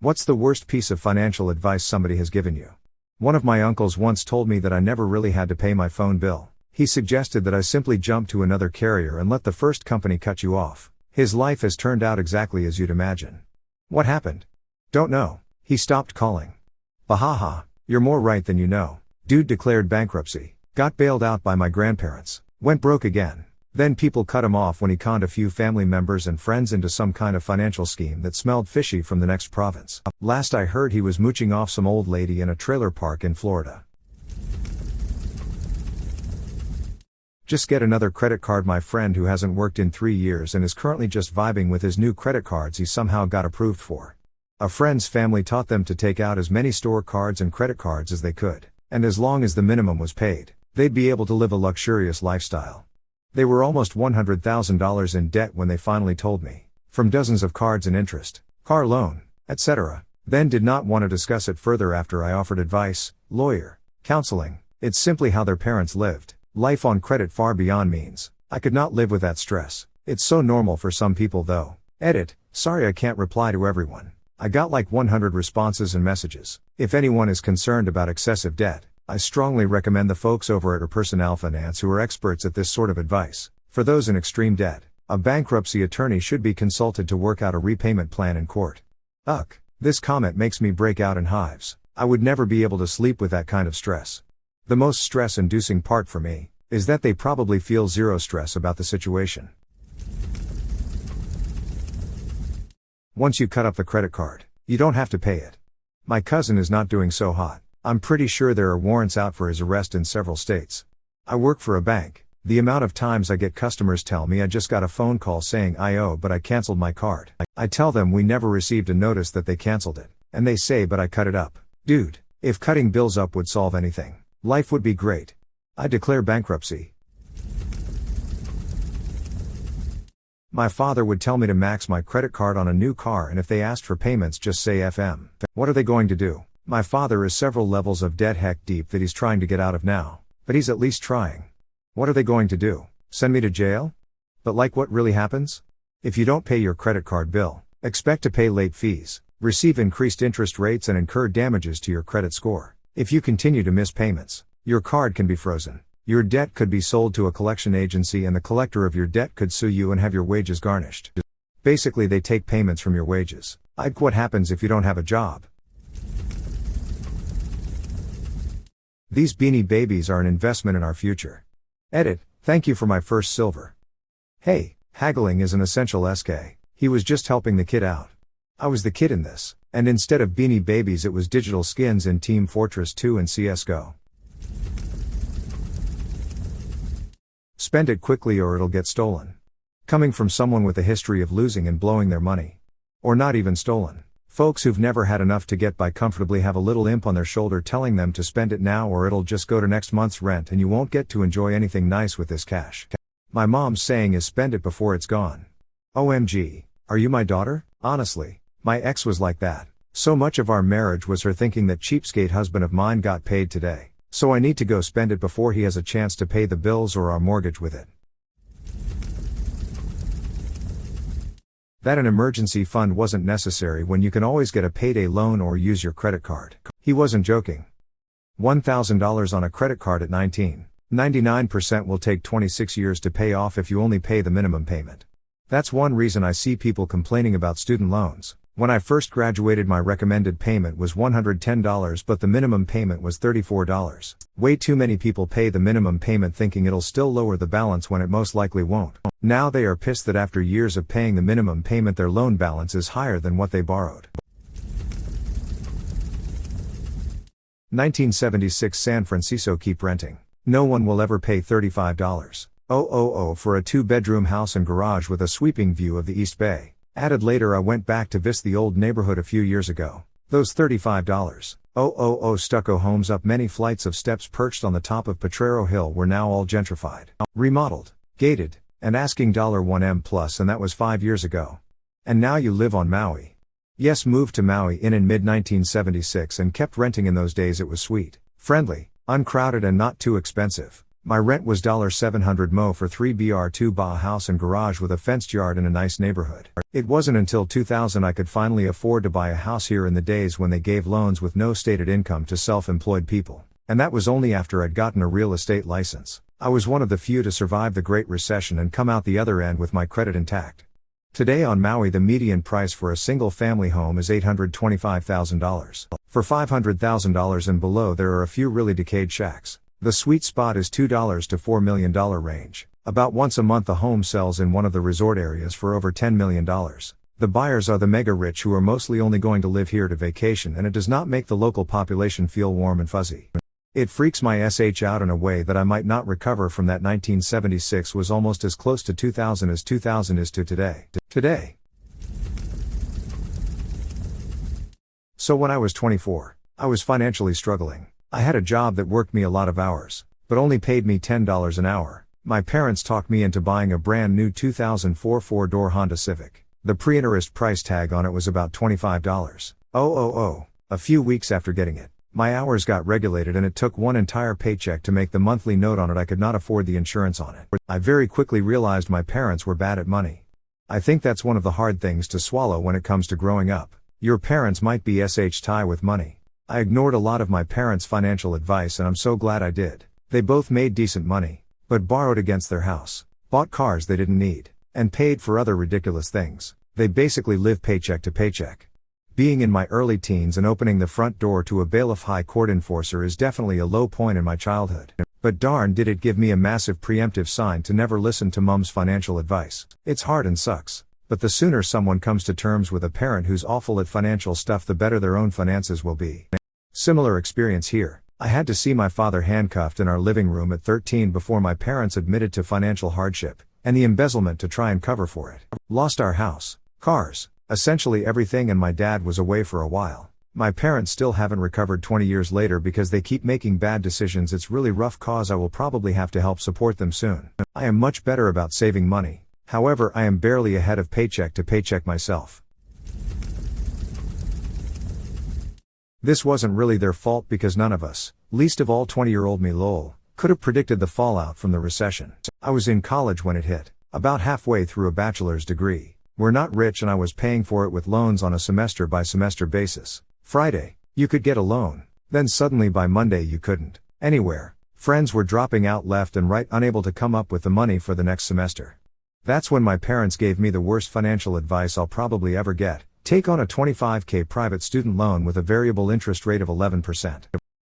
What's the worst piece of financial advice somebody has given you? One of my uncles once told me that I never really had to pay my phone bill. He suggested that I simply jump to another carrier and let the first company cut you off. His life has turned out exactly as you'd imagine. What happened? Don't know. He stopped calling. Bahaha, you're more right than you know. Dude declared bankruptcy. Got bailed out by my grandparents. Went broke again. Then people cut him off when he conned a few family members and friends into some kind of financial scheme that smelled fishy from the next province. Last I heard he was mooching off some old lady in a trailer park in Florida. Just get another credit card. My friend who hasn't worked in 3 years and is currently just vibing with his new credit cards he somehow got approved for. A friend's family taught them to take out as many store cards and credit cards as they could, and as long as the minimum was paid, they'd be able to live a luxurious lifestyle. They were almost $100,000 in debt when they finally told me, from dozens of cards and interest, car loan, etc. Then did not want to discuss it further after I offered advice, lawyer, counseling. It's simply how their parents lived. Life on credit far beyond means. I could not live with that stress. It's so normal for some people though. Edit, sorry I can't reply to everyone. I got like 100 responses and messages. If anyone is concerned about excessive debt, I strongly recommend the folks over at Personal Finance who are experts at this sort of advice. For those in extreme debt, a bankruptcy attorney should be consulted to work out a repayment plan in court. This comment makes me break out in hives. I would never be able to sleep with that kind of stress. The most stress-inducing part for me is that they probably feel zero stress about the situation. Once you cut up the credit card, you don't have to pay it. My cousin is not doing so hot. I'm pretty sure there are warrants out for his arrest in several states. I work for a bank. The amount of times I get customers tell me I just got a phone call saying I owe but I canceled my card. I tell them we never received a notice that they canceled it. And they say but I cut it up. Dude, if cutting bills up would solve anything, life would be great. I declare bankruptcy. My father would tell me to max my credit card on a new car and if they asked for payments just say FM. What are they going to do? My father is several levels of debt heck deep that he's trying to get out of now. But he's at least trying. What are they going to do? Send me to jail? But like what really happens? If you don't pay your credit card bill, expect to pay late fees, receive increased interest rates and incur damages to your credit score. If you continue to miss payments, your card can be frozen. Your debt could be sold to a collection agency and the collector of your debt could sue you and have your wages garnished. Basically they take payments from your wages. What happens if you don't have a job? These beanie babies are an investment in our future. Edit, thank you for my first silver. Hey, haggling is an essential SK. He was just helping the kid out. I was the kid in this, and instead of beanie babies it was digital skins in Team Fortress 2 and CSGO. Spend it quickly or it'll get stolen. Coming from someone with a history of losing and blowing their money. Or not even stolen. Folks who've never had enough to get by comfortably have a little imp on their shoulder telling them to spend it now or it'll just go to next month's rent and you won't get to enjoy anything nice with this cash. My mom's saying is spend it before it's gone. OMG, are you my daughter? Honestly, my ex was like that. So much of our marriage was her thinking that cheapskate husband of mine got paid today, so I need to go spend it before he has a chance to pay the bills or our mortgage with it. That an emergency fund wasn't necessary when you can always get a payday loan or use your credit card. He wasn't joking. $1,000 on a credit card at 19. 99% will take 26 years to pay off if you only pay the minimum payment. That's one reason I see people complaining about student loans. When I first graduated my recommended payment was $110 but the minimum payment was $34. Way too many people pay the minimum payment thinking it'll still lower the balance when it most likely won't. Now they are pissed that after years of paying the minimum payment their loan balance is higher than what they borrowed. 1976 San Francisco. Keep renting. No one will ever pay $35,000 for a 2-bedroom house and garage with a sweeping view of the East Bay. Added later I went back to visit the old neighborhood a few years ago. Those $35,000 stucco homes up many flights of steps perched on the top of Potrero Hill were now all gentrified, remodeled, gated, and asking $1M plus, and that was 5 years ago. And now you live on Maui. Yes, moved to Maui in mid-1976 and kept renting. In those days it was sweet, friendly, uncrowded and not too expensive. My rent was $700 for 3 BR2 Ba house and garage with a fenced yard in a nice neighborhood. It wasn't until 2000 I could finally afford to buy a house here in the days when they gave loans with no stated income to self-employed people. And that was only after I'd gotten a real estate license. I was one of the few to survive the Great Recession and come out the other end with my credit intact. Today on Maui the median price for a single-family home is $825,000. For $500,000 and below there are a few really decayed shacks. The sweet spot is $2 to $4 million range. About once a month a home sells in one of the resort areas for over $10 million. The buyers are the mega rich who are mostly only going to live here to vacation, and it does not make the local population feel warm and fuzzy. It freaks my SH out in a way that I might not recover from. That 1976 was almost as close to 2000 as 2000 is to today. So when I was 24, I was financially struggling. I had a job that worked me a lot of hours, but only paid me $10 an hour. My parents talked me into buying a brand new 2004 four-door Honda Civic. The pre-interest price tag on it was about $25. A few weeks after getting it, my hours got regulated and it took one entire paycheck to make the monthly note on it. I could not afford the insurance on it. I very quickly realized my parents were bad at money. I think that's one of the hard things to swallow when it comes to growing up. Your parents might be tie with money. I ignored a lot of my parents' financial advice and I'm so glad I did. They both made decent money, but borrowed against their house, bought cars they didn't need, and paid for other ridiculous things. They basically lived paycheck to paycheck. Being in my early teens and opening the front door to a bailiff high court enforcer is definitely a low point in my childhood. But darn did it give me a massive preemptive sign to never listen to mom's financial advice. It's hard and sucks, but the sooner someone comes to terms with a parent who's awful at financial stuff, the better their own finances will be. Similar experience here. I had to see my father handcuffed in our living room at 13 before my parents admitted to financial hardship, and the embezzlement to try and cover for it. Lost our house, cars, essentially everything, and my dad was away for a while. My parents still haven't recovered 20 years later because they keep making bad decisions. It's really rough cause. I will probably have to help support them soon. I am much better about saving money. However, I am barely ahead of paycheck to paycheck myself. This wasn't really their fault because none of us, least of all 20-year-old me lol, could have predicted the fallout from the recession. I was in college when it hit, about halfway through a bachelor's degree. We're not rich and I was paying for it with loans on a semester-by-semester basis. Friday, you could get a loan, then suddenly by Monday you couldn't. Anywhere. Friends were dropping out left and right, unable to come up with the money for the next semester. That's when my parents gave me the worst financial advice I'll probably ever get. Take on a $25,000 private student loan with a variable interest rate of 11%.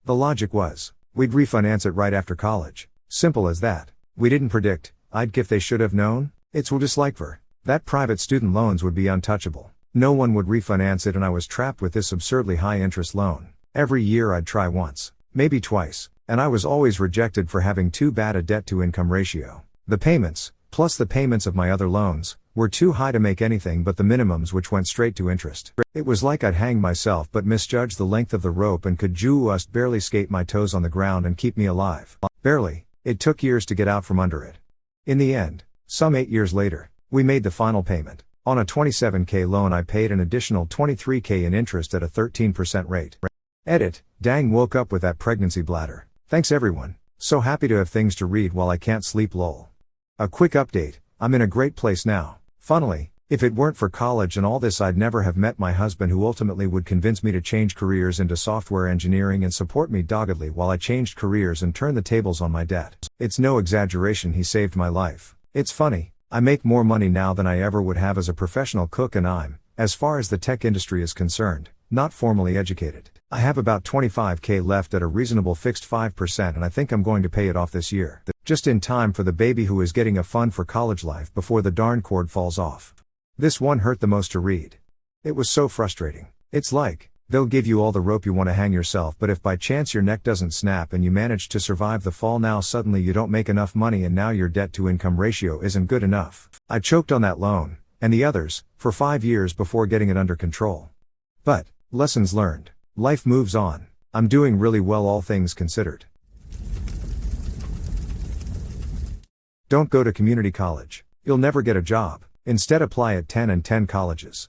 The logic was, we'd refinance it right after college. Simple as that. We didn't predict, if they should have known. It's just like that private student loans would be untouchable. No one would refinance it and I was trapped with this absurdly high interest loan. Every year I'd try once, maybe twice, and I was always rejected for having too bad a debt to income ratio. The payments, plus the payments of my other loans, were too high to make anything but the minimums, which went straight to interest. It was like I'd hang myself but misjudged the length of the rope and could just barely skate my toes on the ground and keep me alive. Barely. It took years to get out from under it. In the end, some 8 years later, we made the final payment. On a $27,000 loan I paid an additional $23,000 in interest at a 13% rate. Edit, dang, woke up with that pregnancy bladder. Thanks everyone. So happy to have things to read while I can't sleep lol. A quick update, I'm in a great place now. Funnily, if it weren't for college and all this I'd never have met my husband, who ultimately would convince me to change careers into software engineering and support me doggedly while I changed careers and turned the tables on my debt. It's no exaggeration, he saved my life. It's funny, I make more money now than I ever would have as a professional cook, and I'm, as far as the tech industry is concerned, not formally educated. I have about $25,000 left at a reasonable fixed 5% and I think I'm going to pay it off this year. Just in time for the baby who is getting a fund for college life before the darn cord falls off. This one hurt the most to read. It was so frustrating. It's like, they'll give you all the rope you want to hang yourself, but if by chance your neck doesn't snap and you manage to survive the fall, now suddenly you don't make enough money and now your debt to income ratio isn't good enough. I choked on that loan, and the others, for 5 years before getting it under control. But, lessons learned. Life moves on. I'm doing really well, all things considered. Don't go to community college. You'll never get a job. Instead apply at 10 and 10 colleges.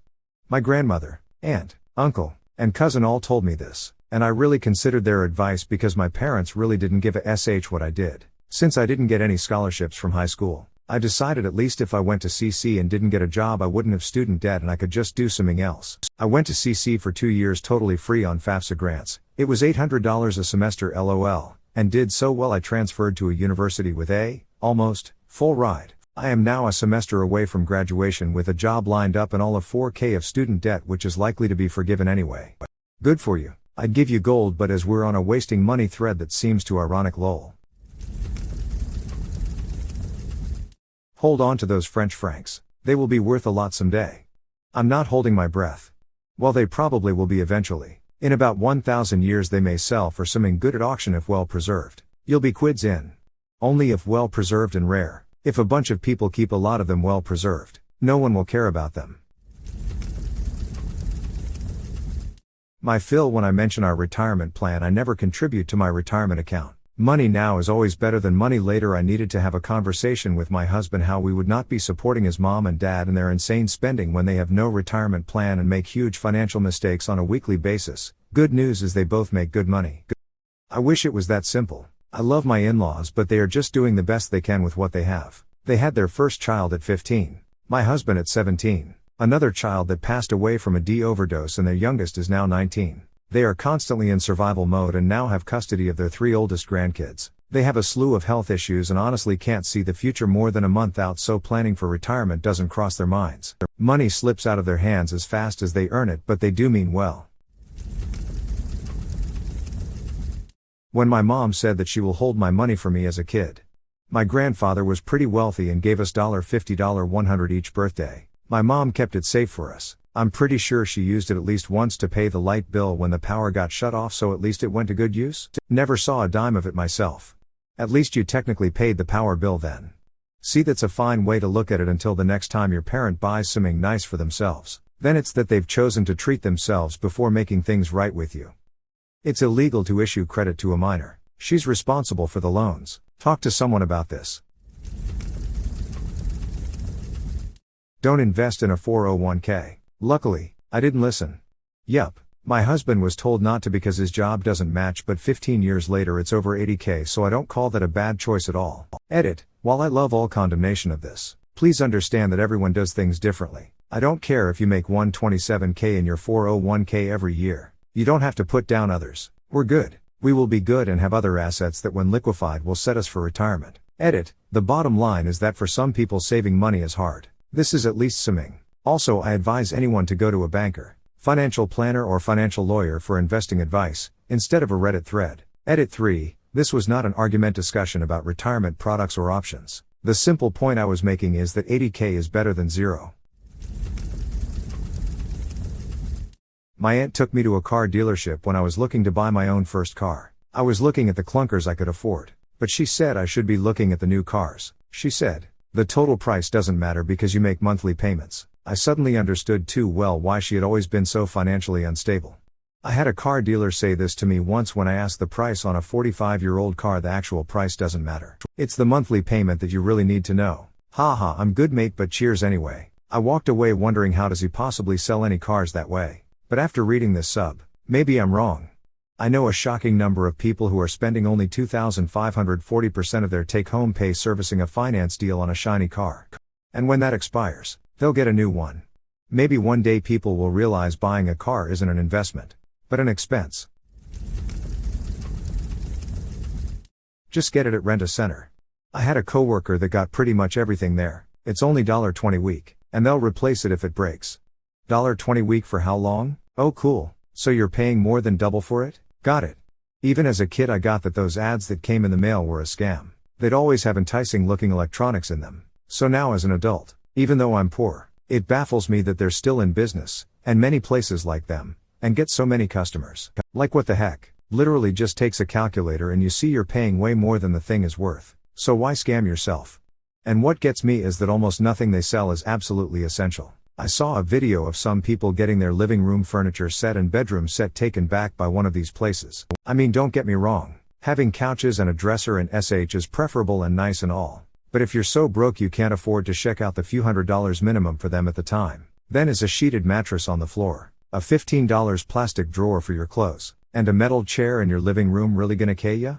My grandmother, aunt, uncle, and cousin all told me this, and I really considered their advice because my parents really didn't give a sh what I did. Since I didn't get any scholarships from high school, I decided at least if I went to CC and didn't get a job I wouldn't have student debt and I could just do something else. I went to CC for 2 years totally free on FAFSA grants. It was $800 a semester LOL, and did so well I transferred to a university with a, almost, full ride. I am now a semester away from graduation with a job lined up and all of $4,000 of student debt which is likely to be forgiven anyway. Good for you. I'd give you gold but as we're on a wasting money thread that seems too ironic lol. Hold on to those French francs. They will be worth a lot someday. I'm not holding my breath. Well, they probably will be eventually. In about 1,000 years they may sell for something good at auction if well preserved. You'll be quids in. Only if well preserved and rare. If a bunch of people keep a lot of them well preserved, no one will care about them. My fill when I mention our retirement plan, I never contribute to my retirement account. Money now is always better than money later. I needed to have a conversation with my husband how we would not be supporting his mom and dad and their insane spending when they have no retirement plan and make huge financial mistakes on a weekly basis. Good news is they both make good money. I wish it was that simple. I love my in-laws but they are just doing the best they can with what they have. They had their first child at 15. My husband at 17. Another child that passed away from a D overdose and their youngest is now 19. They are constantly in survival mode and now have custody of their 3 oldest grandkids. They have a slew of health issues and honestly can't see the future more than a month out, so planning for retirement doesn't cross their minds. Money slips out of their hands as fast as they earn it, but they do mean well. When my mom said that she will hold my money for me as a kid. My grandfather was pretty wealthy and gave us $50, $100 each birthday. My mom kept it safe for us. I'm pretty sure she used it at least once to pay the light bill when the power got shut off, so at least it went to good use. Never saw a dime of it myself. At least you technically paid the power bill then. See, that's a fine way to look at it until the next time your parent buys something nice for themselves. Then it's that they've chosen to treat themselves before making things right with you. It's illegal to issue credit to a minor. She's responsible for the loans. Talk to someone about this. Don't invest in a 401k. Luckily, I didn't listen. Yup, my husband was told not to because his job doesn't match, but 15 years later it's over 80k, so I don't call that a bad choice at all. Edit, while I love all condemnation of this, please understand that everyone does things differently. I don't care if you make 127k in your 401k every year. You don't have to put down others. We're good. We will be good and have other assets that when liquefied will set us for retirement. Edit, the bottom line is that for some people saving money is hard. This is at least something. Also, I advise anyone to go to a banker, financial planner or financial lawyer for investing advice, instead of a Reddit thread. Edit 3, this was not an argument discussion about retirement products or options. The simple point I was making is that 80k is better than zero. My aunt took me to a car dealership when I was looking to buy my own first car. I was looking at the clunkers I could afford, but she said I should be looking at the new cars. She said, the total price doesn't matter because you make monthly payments. I suddenly understood too well why she had always been so financially unstable. I had a car dealer say this to me once when I asked the price on a 45-year-old car. The actual price doesn't matter. It's the monthly payment that you really need to know. Haha, I'm good mate, but cheers anyway. I walked away wondering how does he possibly sell any cars that way. But after reading this sub, maybe I'm wrong. I know a shocking number of people who are spending only 2,540% of their take-home pay servicing a finance deal on a shiny car. And when that expires, they'll get a new one. Maybe one day people will realize buying a car isn't an investment, but an expense. Just get it at Rent-A-Center. I had a coworker that got pretty much everything there. It's only $20 a week, and they'll replace it if it breaks. $20 a week for how long? Oh cool, so you're paying more than double for it? Got it. Even as a kid I got that those ads that came in the mail were a scam. They'd always have enticing looking electronics in them. So now as an adult, even though I'm poor, it baffles me that they're still in business, and many places like them, and get so many customers. Like what the heck? Literally just takes a calculator and you see you're paying way more than the thing is worth. So why scam yourself? And what gets me is that almost nothing they sell is absolutely essential. I saw a video of some people getting their living room furniture set and bedroom set taken back by one of these places. I mean, don't get me wrong. Having couches and a dresser and SH is preferable and nice and all. But if you're so broke you can't afford to check out the few $100s minimum for them at the time, then is a sheeted mattress on the floor, a $15 plastic drawer for your clothes, and a metal chair in your living room really gonna K ya?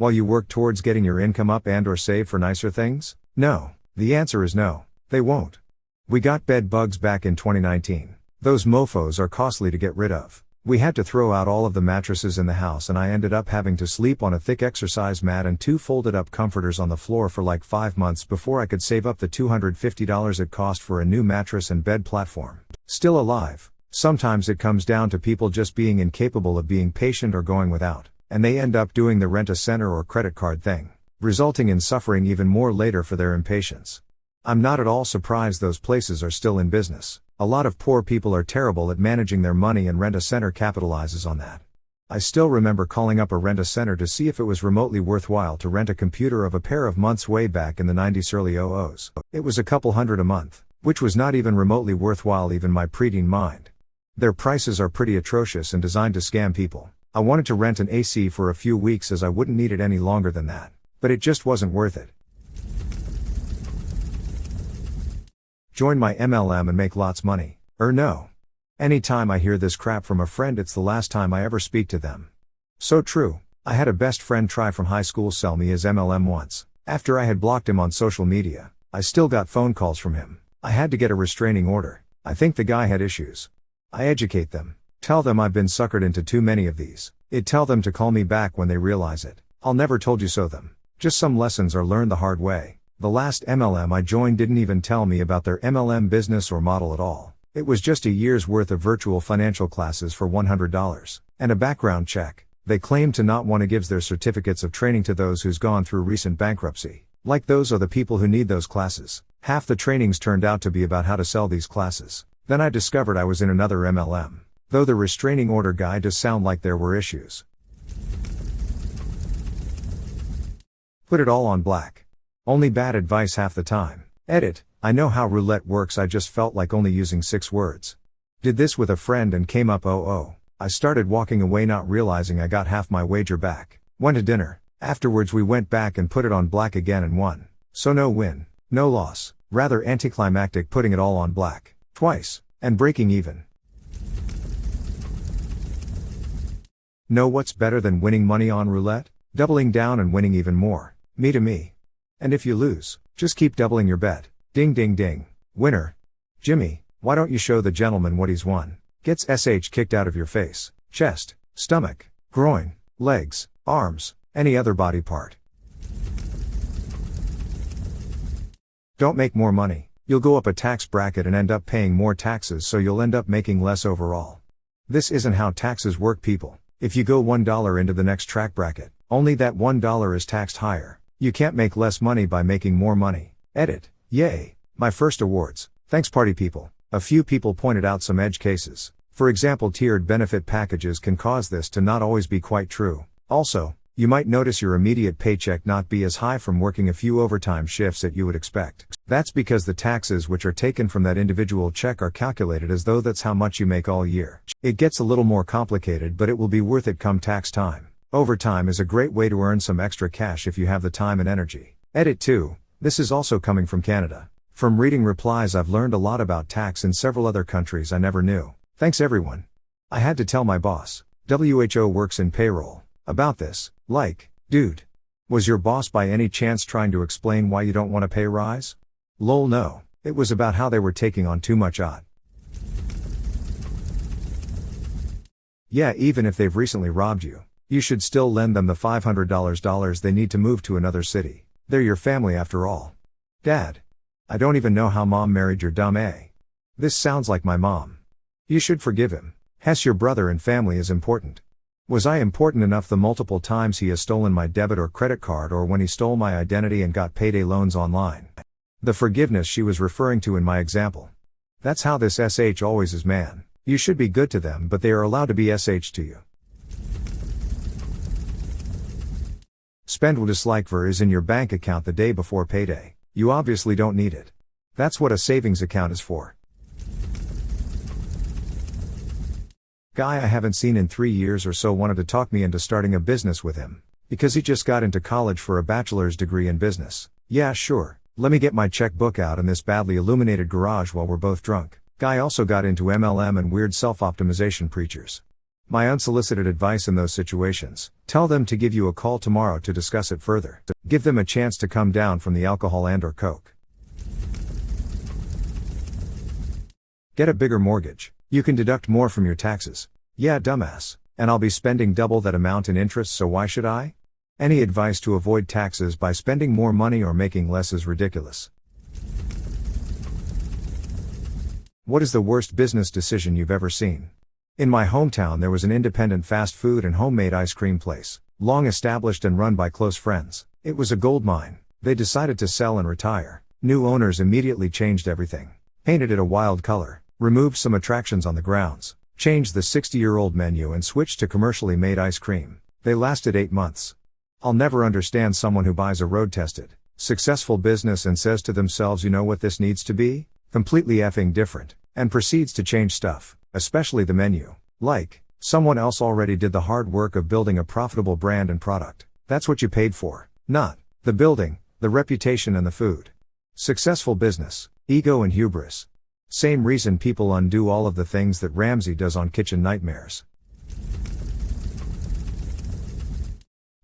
while you work towards getting your income up and/or save for nicer things? No. The answer is no, they won't. We got bed bugs back in 2019. Those mofos are costly to get rid of. We had to throw out all of the mattresses in the house and I ended up having to sleep on a thick exercise mat and 2 folded up comforters on the floor for like 5 months before I could save up the $250 it cost for a new mattress and bed platform. Still alive. Sometimes it comes down to people just being incapable of being patient or going without, and they end up doing the rent-a-center or credit card thing, resulting in suffering even more later for their impatience. I'm not at all surprised those places are still in business. A lot of poor people are terrible at managing their money and rent-a-center capitalizes on that. I still remember calling up a rent-a-center to see if it was remotely worthwhile to rent a computer of a pair of months way back in the 90s early 00s. It was a couple $100 a month, which was not even remotely worthwhile even my preteen mind. Their prices are pretty atrocious and designed to scam people. I wanted to rent an AC for a few weeks as I wouldn't need it any longer than that, but it just wasn't worth it. Join my MLM and make lots money. No. Anytime I hear this crap from a friend it's the last time I ever speak to them. So true. I had a best friend try from high school sell me his MLM once. After I had blocked him on social media, I still got phone calls from him. I had to get a restraining order. I think the guy had issues. I educate them. Tell them I've been suckered into too many of these. Tell them to call me back when they realize it. I'll never told you so them. Just some lessons are learned the hard way. The last MLM I joined didn't even tell me about their MLM business or model at all. It was just a year's worth of virtual financial classes for $100. And a background check. They claim to not want to give their certificates of training to those who's gone through recent bankruptcy. Like those are the people who need those classes. Half the trainings turned out to be about how to sell these classes. Then I discovered I was in another MLM. Though the restraining order guy does sound like there were issues. Put it all on black. Only bad advice half the time. Edit. I know how roulette works, I just felt like only using 6 words. Did this with a friend and came up 0-0. I started walking away not realizing I got half my wager back. Went to dinner. Afterwards we went back and put it on black again and won. So no win, no loss. Rather anticlimactic putting it all on black. Twice. And breaking even. Know what's better than winning money on roulette? Doubling down and winning even more. Me to me. And if you lose, just keep doubling your bet. Ding ding ding. Winner. Jimmy, why don't you show the gentleman what he's won? Gets SH kicked out of your face, chest, stomach, groin, legs, arms, any other body part. Don't make more money. You'll go up a tax bracket and end up paying more taxes, so you'll end up making less overall. This isn't how taxes work, people. If you go $1 into the next tax bracket, only that $1 is taxed higher. You can't make less money by making more money. Edit. Yay. My first awards. Thanks party people. A few people pointed out some edge cases. For example, tiered benefit packages can cause this to not always be quite true. Also, you might notice your immediate paycheck not be as high from working a few overtime shifts that you would expect. That's because the taxes which are taken from that individual check are calculated as though that's how much you make all year. It gets a little more complicated, but it will be worth it come tax time. Overtime is a great way to earn some extra cash if you have the time and energy. Edit 2. This is also coming from Canada. From reading replies I've learned a lot about tax in several other countries I never knew. Thanks everyone. I had to tell my boss, WHO works in payroll, about this. Like, dude. Was your boss by any chance trying to explain why you don't want a pay rise? Lol no. It was about how they were taking on too much odd. Yeah, even if they've recently robbed you, you should still lend them the $500 they need to move to another city. They're your family after all. Dad. I don't even know how mom married your dumb A. This sounds like my mom. You should forgive him. Hess, your brother and family is important. Was I important enough the multiple times he has stolen my debit or credit card, or when he stole my identity and got payday loans online? The forgiveness she was referring to in my example. That's how this SH always is, man. You should be good to them, but they are allowed to be SH to you. Spend what dislikver is in your bank account the day before payday. You obviously don't need it. That's what a savings account is for. Guy I haven't seen in 3 years or so wanted to talk me into starting a business with him, because he just got into college for a bachelor's degree in business. Yeah, sure. Let me get my checkbook out in this badly illuminated garage while we're both drunk. Guy also got into MLM and weird self-optimization preachers. My unsolicited advice in those situations: tell them to give you a call tomorrow to discuss it further. Give them a chance to come down from the alcohol and/or coke. Get a bigger mortgage. You can deduct more from your taxes. Yeah, dumbass. And I'll be spending double that amount in interest, so why should I? Any advice to avoid taxes by spending more money or making less is ridiculous. What is the worst business decision you've ever seen? In my hometown there was an independent fast food and homemade ice cream place, long established and run by close friends. It was a gold mine. They decided to sell and retire. New owners immediately changed everything. Painted it a wild color, removed some attractions on the grounds, changed the 60-year-old menu and switched to commercially made ice cream. They lasted 8 months. I'll never understand someone who buys a road-tested, successful business and says to themselves, you know what this needs to be? Completely effing different, and proceeds to change stuff, especially the menu. Like, someone else already did the hard work of building a profitable brand and product. That's what you paid for, not the building, the reputation and the food. Successful business, ego and hubris. Same reason people undo all of the things that Ramsay does on Kitchen Nightmares.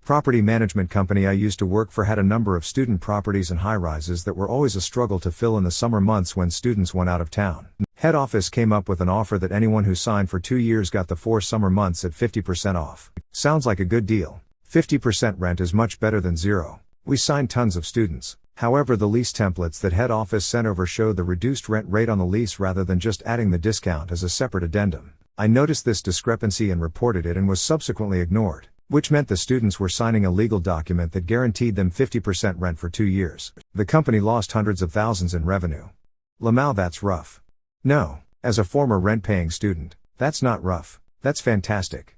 Property management company I used to work for had a number of student properties and high-rises that were always a struggle to fill in the summer months when students went out of town. Head office came up with an offer that anyone who signed for 2 years got the 4 summer months at 50% off. Sounds like a good deal. 50% rent is much better than zero. We signed tons of students. However, the lease templates that head office sent over showed the reduced rent rate on the lease rather than just adding the discount as a separate addendum. I noticed this discrepancy and reported it and was subsequently ignored, which meant the students were signing a legal document that guaranteed them 50% rent for 2 years. The company lost hundreds of thousands in revenue. Lamau, that's rough. No, as a former rent-paying student, that's not rough, that's fantastic.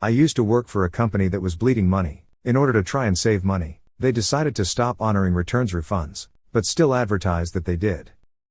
I used to work for a company that was bleeding money. In order to try and save money, they decided to stop honoring returns refunds, but still advertised that they did.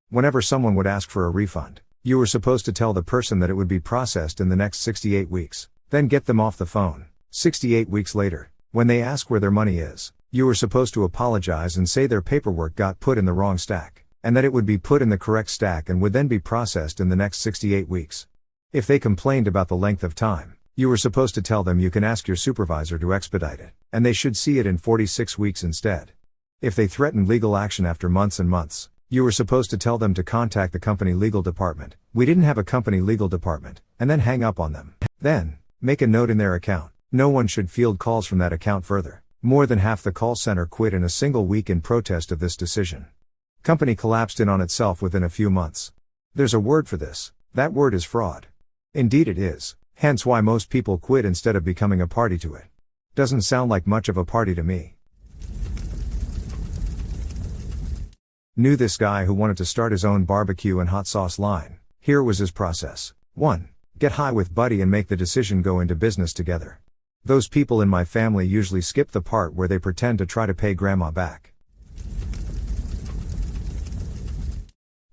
Whenever someone would ask for a refund, you were supposed to tell the person that it would be processed in the next 68 weeks, then get them off the phone. 68 weeks later, when they ask where their money is, you were supposed to apologize and say their paperwork got put in the wrong stack, and that it would be put in the correct stack and would then be processed in the next 68 weeks. If they complained about the length of time, you were supposed to tell them you can ask your supervisor to expedite it, and they should see it in 46 weeks instead. If they threatened legal action after months and months, you were supposed to tell them to contact the company legal department. We didn't have a company legal department, and then hang up on them. Then, make a note in their account. No one should field calls from that account further. More than half the call center quit in a single week in protest of this decision. Company collapsed in on itself within a few months. There's a word for this. That word is fraud. Indeed it is. Hence why most people quit instead of becoming a party to it. Doesn't sound like much of a party to me. Knew this guy who wanted to start his own barbecue and hot sauce line. Here was his process. 1. Get high with buddy and make the decision go into business together. Those people in my family usually skip the part where they pretend to try to pay grandma back.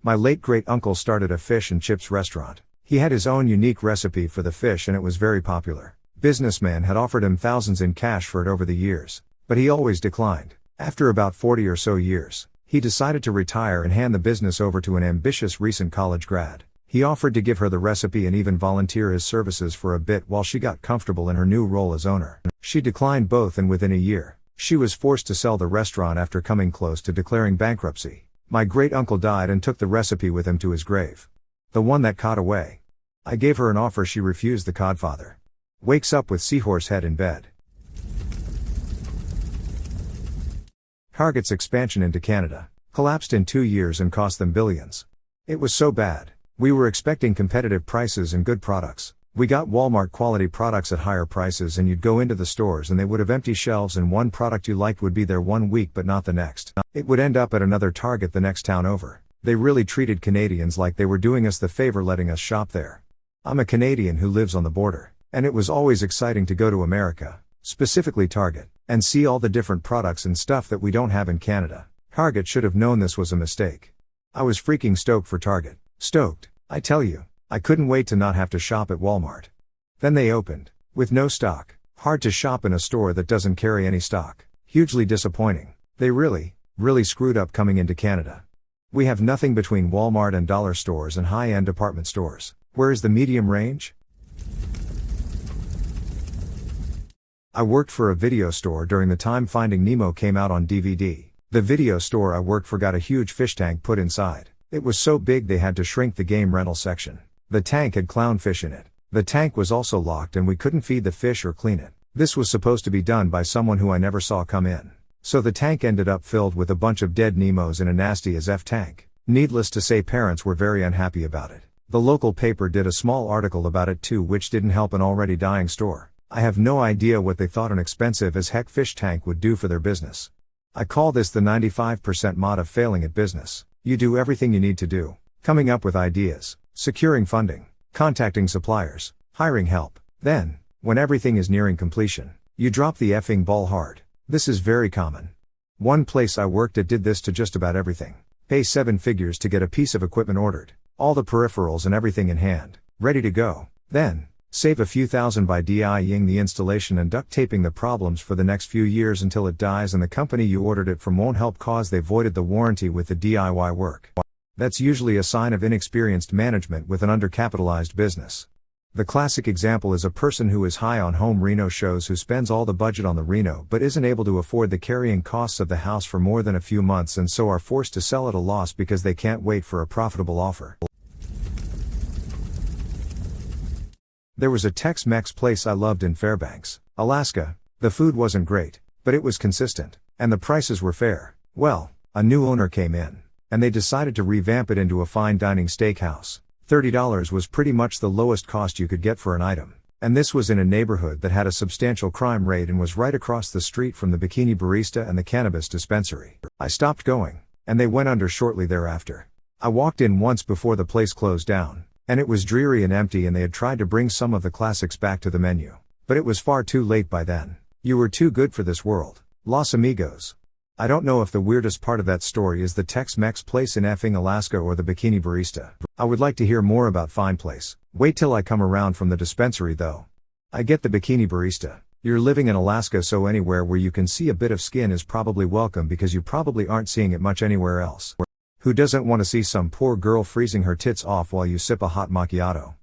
My late great uncle started a fish and chips restaurant. He had his own unique recipe for the fish and it was very popular. Businessman had offered him thousands in cash for it over the years, but he always declined. After about 40 or so years, he decided to retire and hand the business over to an ambitious recent college grad. He offered to give her the recipe and even volunteer his services for a bit while she got comfortable in her new role as owner. She declined both and within a year, she was forced to sell the restaurant after coming close to declaring bankruptcy. My great uncle died and took the recipe with him to his grave. The one that caught away. I gave her an offer she refused. The codfather wakes up with seahorse head in bed. Target's expansion into Canada collapsed in 2 years and cost them billions. It was so bad. We were expecting competitive prices and good products. We got Walmart quality products at higher prices and you'd go into the stores and they would have empty shelves and one product you liked would be there 1 week but not the next. It would end up at another Target the next town over. They really treated Canadians like they were doing us the favor letting us shop there. I'm a Canadian who lives on the border, and it was always exciting to go to America, specifically Target, and see all the different products and stuff that we don't have in Canada. Target should have known this was a mistake. I was freaking stoked for Target. Stoked, I tell you. I couldn't wait to not have to shop at Walmart. Then they opened, with no stock. Hard to shop in a store that doesn't carry any stock. Hugely disappointing. They really screwed up coming into Canada. We have nothing between Walmart and dollar stores and high-end department stores. Where is the medium range? I worked for a video store during the time Finding Nemo came out on DVD. The video store I worked for got a huge fish tank put inside. It was so big they had to shrink the game rental section. The tank had clownfish in it. The tank was also locked and we couldn't feed the fish or clean it. This was supposed to be done by someone who I never saw come in. So the tank ended up filled with a bunch of dead Nemos in a nasty as F tank. Needless to say, parents were very unhappy about it. The local paper did a small article about it too, which didn't help an already dying store. I have no idea what they thought an expensive as heck fish tank would do for their business. I call this the 95% mod of failing at business. You do everything you need to do. Coming up with ideas, securing funding, contacting suppliers, hiring help. Then, when everything is nearing completion, you drop the effing ball hard. This is very common. One place I worked at did this to just about everything. Pay 7 figures to get a piece of equipment ordered. All the peripherals and everything in hand, ready to go. Then, save a few thousand by DIYing the installation and duct taping the problems for the next few years until it dies and the company you ordered it from won't help cause they voided the warranty with the DIY work. That's usually a sign of inexperienced management with an undercapitalized business. The classic example is a person who is high on home reno shows who spends all the budget on the reno but isn't able to afford the carrying costs of the house for more than a few months and so are forced to sell at a loss because they can't wait for a profitable offer. There was a Tex-Mex place I loved in Fairbanks, Alaska. The food wasn't great, but it was consistent, and the prices were fair. Well, a new owner came in, and they decided to revamp it into a fine dining steakhouse. $30 was pretty much the lowest cost you could get for an item, and this was in a neighborhood that had a substantial crime rate and was right across the street from the bikini barista and the cannabis dispensary. I stopped going, and they went under shortly thereafter. I walked in once before the place closed down, and it was dreary and empty and they had tried to bring some of the classics back to the menu. But it was far too late by then. You were too good for this world. Los amigos. I don't know if the weirdest part of that story is the Tex-Mex place in effing Alaska or the bikini barista. I would like to hear more about Fine Place. Wait till I come around from the dispensary though. I get the bikini barista. You're living in Alaska, so anywhere where you can see a bit of skin is probably welcome because you probably aren't seeing it much anywhere else. Who doesn't want to see some poor girl freezing her tits off while you sip a hot macchiato?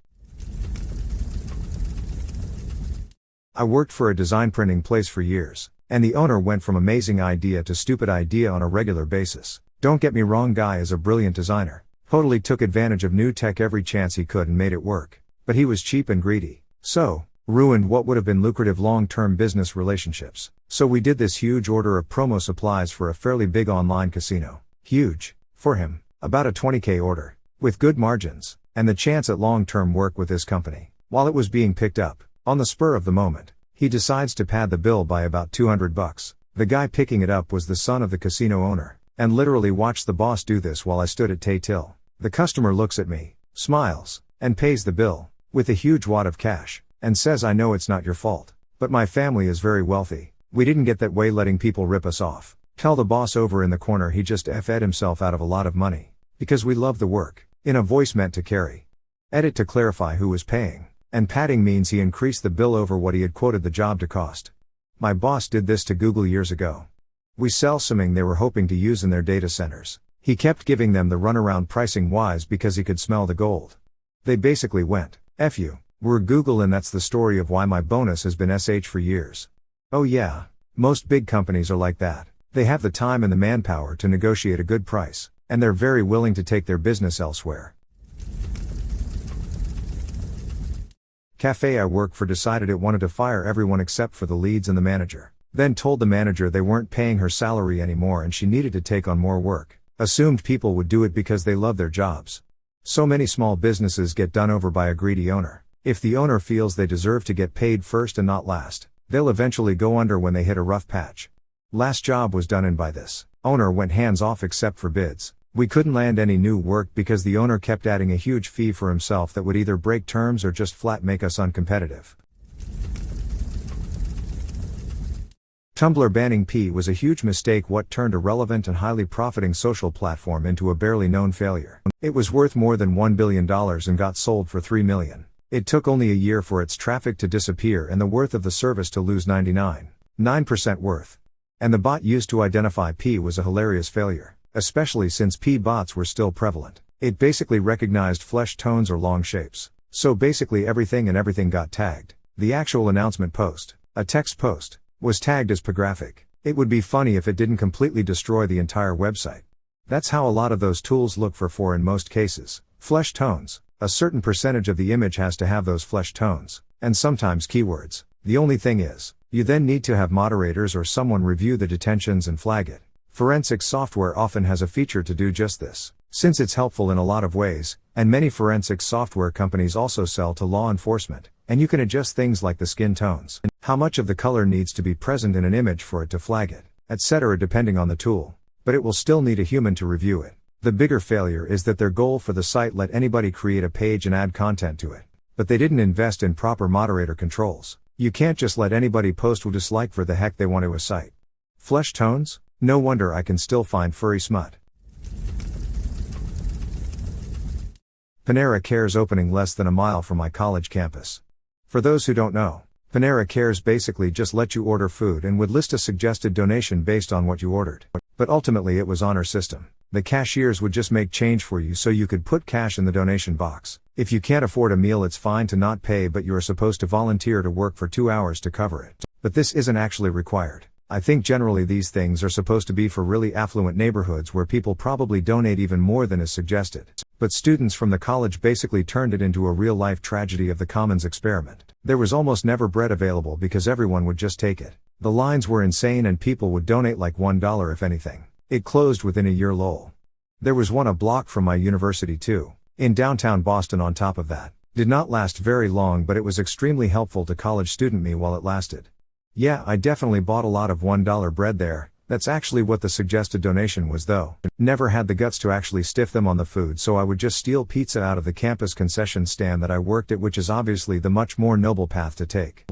I worked for a design printing place for years, and the owner went from amazing idea to stupid idea on a regular basis. Don't get me wrong, guy is a brilliant designer. Totally took advantage of new tech every chance he could and made it work. But he was cheap and greedy. So, ruined what would have been lucrative long-term business relationships. So we did this huge order of promo supplies for a fairly big online casino. Huge. For him, about a $20K order, with good margins, and the chance at long-term work with this company. While it was being picked up, on the spur of the moment, he decides to pad the bill by about $200. The guy picking it up was the son of the casino owner, and literally watched the boss do this while I stood at till. The customer looks at me, smiles, and pays the bill, with a huge wad of cash, and says, "I know it's not your fault, but my family is very wealthy. We didn't get that way letting people rip us off. Tell the boss over in the corner he just F-ed himself out of a lot of money. Because we love the work," in a voice meant to carry. Edit to clarify who was paying. And padding means he increased the bill over what he had quoted the job to cost. My boss did this to Google years ago. We sell something they were hoping to use in their data centers. He kept giving them the runaround pricing wise because he could smell the gold. They basically went, "F you, we're Google," and that's the story of why my bonus has been SH for years. Oh yeah, most big companies are like that. They have the time and the manpower to negotiate a good price, and they're very willing to take their business elsewhere. Cafe I work for decided it wanted to fire everyone except for the leads and the manager. Then told the manager they weren't paying her salary anymore and she needed to take on more work. Assumed people would do it because they love their jobs. So many small businesses get done over by a greedy owner. If the owner feels they deserve to get paid first and not last, they'll eventually go under when they hit a rough patch. Last job was done in by this. Owner went hands off except for bids. We couldn't land any new work because the owner kept adding a huge fee for himself that would either break terms or just flat make us uncompetitive. Tumblr banning P was a huge mistake. What turned a relevant and highly profiting social platform into a barely known failure. It was worth more than $1 billion and got sold for $3 million. It took only a year for its traffic to disappear and the worth of the service to lose 99.9% worth. And the bot used to identify P was a hilarious failure. especially since P-bots were still prevalent. It basically recognized flesh tones or long shapes. So basically everything and everything got tagged. The actual announcement post, a text post, was tagged as pornographic. It would be funny if it didn't completely destroy the entire website. That's how a lot of those tools look for in most cases. Flesh tones. A certain percentage of the image has to have those flesh tones, and sometimes keywords. The only thing is, you then need to have moderators or someone review the detentions and flag it. Forensic software often has a feature to do just this, since it's helpful in a lot of ways, and many forensic software companies also sell to law enforcement, and you can adjust things like the skin tones, how much of the color needs to be present in an image for it to flag it, etc. depending on the tool. But it will still need a human to review it. The bigger failure is that their goal for the site let anybody create a page and add content to it. But they didn't invest in proper moderator controls. You can't just let anybody post what dislike for the heck they want to a site. Flesh tones? No wonder I can still find furry smut. Panera Cares opening less than a mile from my college campus. For those who don't know, Panera Cares basically just let you order food and would list a suggested donation based on what you ordered. But ultimately it was honor system. The cashiers would just make change for you so you could put cash in the donation box. If you can't afford a meal, it's fine to not pay, but you are supposed to volunteer to work for 2 hours to cover it. But this isn't actually required. I think generally these things are supposed to be for really affluent neighborhoods where people probably donate even more than is suggested. But students from the college basically turned it into a real-life tragedy of the commons experiment. There was almost never bread available because everyone would just take it. The lines were insane and people would donate like $1 if anything. It closed within a year lol. There was one a block from my university too, in downtown Boston on top of that. Did not last very long, but it was extremely helpful to college student me while it lasted. Yeah, I definitely bought a lot of $1 bread there. That's actually what the suggested donation was though. Never had the guts to actually stiff them on the food, so I would just steal pizza out of the campus concession stand that I worked at, which is obviously the much more noble path to take.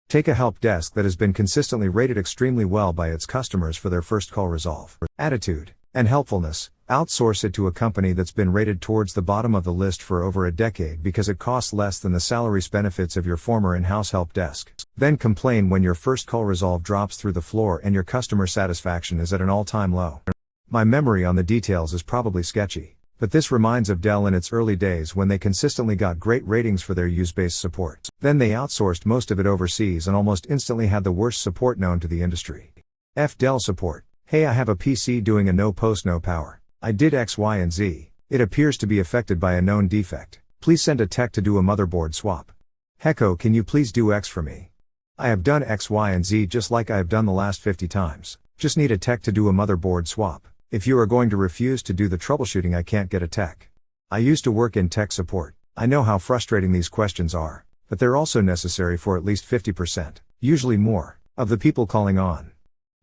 Take a help desk that has been consistently rated extremely well by its customers for their first call resolve, attitude, and helpfulness. Outsource it to a company that's been rated towards the bottom of the list for over a decade because it costs less than the salaries benefits of your former in-house help desk. Then complain when your first call resolve drops through the floor and your customer satisfaction is at an all-time low. My memory on the details is probably sketchy, but this reminds of Dell in its early days when they consistently got great ratings for their use-based support. Then they outsourced most of it overseas and almost instantly had the worst support known to the industry. F Dell support. Hey, I have a PC doing a no post no power. I did X, Y, and Z. It appears to be affected by a known defect. Please send a tech to do a motherboard swap. Hecko, can you please do X for me? I have done X, Y, and Z just like I have done the last 50 times. Just need a tech to do a motherboard swap. If you are going to refuse to do the troubleshooting, I can't get a tech. I used to work in tech support. I know how frustrating these questions are, but they're also necessary for at least 50%, usually more, of the people calling on.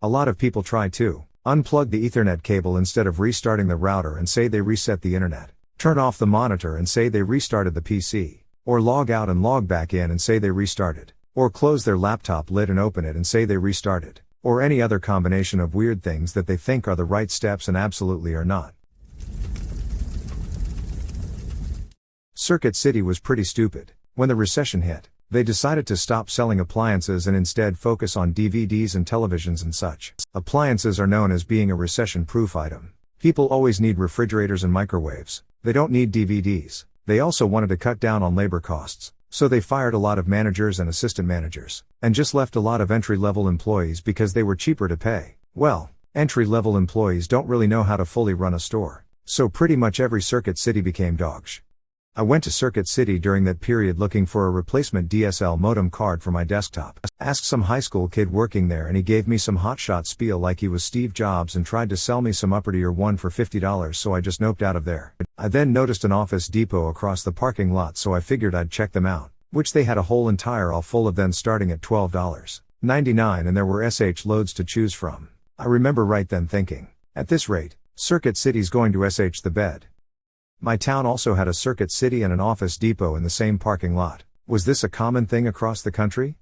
A lot of people try to unplug the Ethernet cable instead of restarting the router and say they reset the internet, turn off the monitor and say they restarted the PC, or log out and log back in and say they restarted, or close their laptop lid and open it and say they restarted, or any other combination of weird things that they think are the right steps and absolutely are not. Circuit City was pretty stupid. When the recession hit, they decided to stop selling appliances and instead focus on DVDs and televisions and such. Appliances are known as being a recession-proof item. People always need refrigerators and microwaves. They don't need DVDs. They also wanted to cut down on labor costs, so they fired a lot of managers and assistant managers, and just left a lot of entry-level employees because they were cheaper to pay. Well, entry-level employees don't really know how to fully run a store, so pretty much every Circuit City became dogsh. I went to Circuit City during that period looking for a replacement DSL modem card for my desktop. Asked some high school kid working there and he gave me some hotshot spiel like he was Steve Jobs and tried to sell me some upper-tier one for $50, so I just noped out of there. I then noticed an Office Depot across the parking lot, so I figured I'd check them out, which they had a whole entire aisle full of them starting at $12.99, and there were SH loads to choose from. I remember right then thinking, at this rate, Circuit City's going to SH the bed. My town also had a Circuit City and an Office Depot in the same parking lot. Was this a common thing across the country?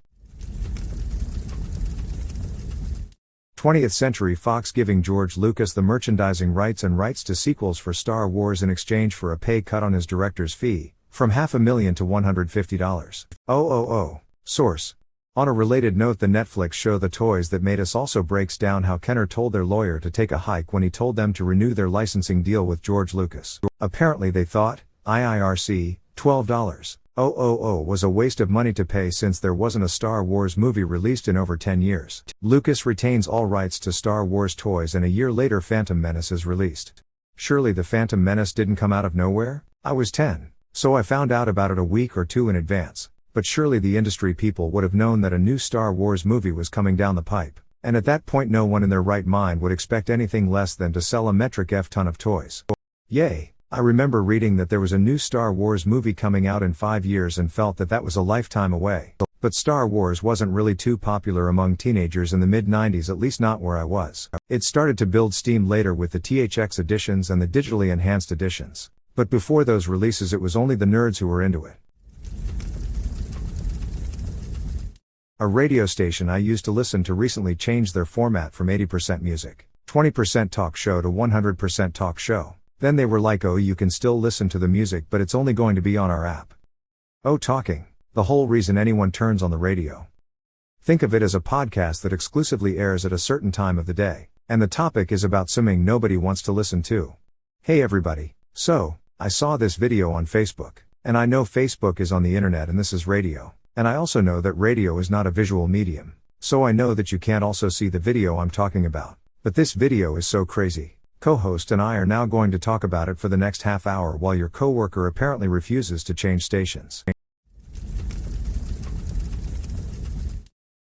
20th Century Fox giving George Lucas the merchandising rights and rights to sequels for Star Wars in exchange for a pay cut on his director's fee, from $500,000 to $150. Source: On a related note, the Netflix show The Toys That Made Us also breaks down how Kenner told their lawyer to take a hike when he told them to renew their licensing deal with George Lucas. Apparently they thought, IIRC, $12,000 was a waste of money to pay since there wasn't a Star Wars movie released in over 10 years. Lucas retains all rights to Star Wars toys and a year later Phantom Menace is released. Surely the Phantom Menace didn't come out of nowhere? I was 10, so I found out about it a week or two in advance. But surely the industry people would have known that a new Star Wars movie was coming down the pipe, and at that point no one in their right mind would expect anything less than to sell a metric F-ton of toys. Yay! I remember reading that there was a new Star Wars movie coming out in 5 years and felt that that was a lifetime away. But Star Wars wasn't really too popular among teenagers in the mid-90s, at least not where I was. It started to build steam later with the THX editions and the digitally enhanced editions. But before those releases it was only the nerds who were into it. A radio station I used to listen to recently changed their format from 80% music, 20% talk show to 100% talk show. Then they were like, oh, you can still listen to the music but it's only going to be on our app. Oh, talking. The whole reason anyone turns on the radio. Think of it as a podcast that exclusively airs at a certain time of the day, and the topic is about something nobody wants to listen to. Hey everybody, so, I saw this video on Facebook, and I know Facebook is on the internet and this is radio. And I also know that radio is not a visual medium, so I know that you can't also see the video I'm talking about. But this video is so crazy. Co-host and I are now going to talk about it for the next half hour while your coworker apparently refuses to change stations.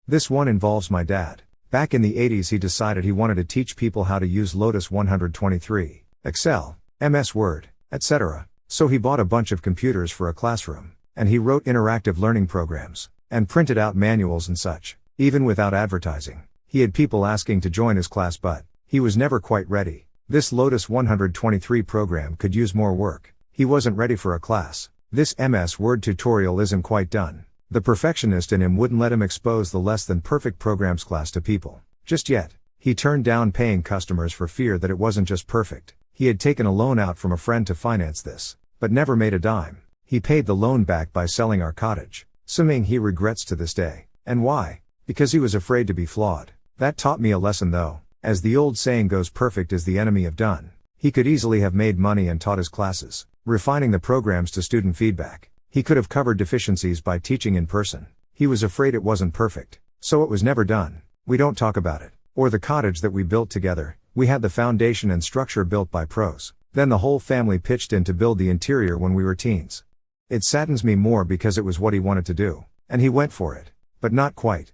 This one involves my dad. Back in the 80s he decided he wanted to teach people how to use Lotus 123, Excel, MS Word, etc. So he bought a bunch of computers for a classroom. And he wrote interactive learning programs, and printed out manuals and such, even without advertising. He had people asking to join his class but he was never quite ready. This Lotus 123 program could use more work. He wasn't ready for a class. This MS Word tutorial isn't quite done. The perfectionist in him wouldn't let him expose the less than perfect programs class to people. Just yet. He turned down paying customers for fear that it wasn't just perfect. He had taken a loan out from a friend to finance this, but never made a dime. He paid the loan back by selling our cottage, something he regrets to this day. And why? Because he was afraid to be flawed. That taught me a lesson though. As the old saying goes, perfect is the enemy of done. He could easily have made money and taught his classes, refining the programs to student feedback. He could have covered deficiencies by teaching in person. He was afraid it wasn't perfect, so it was never done. We don't talk about it. Or the cottage that we built together. We had the foundation and structure built by pros. Then the whole family pitched in to build the interior when we were teens. It saddens me more because it was what he wanted to do, and he went for it, but not quite.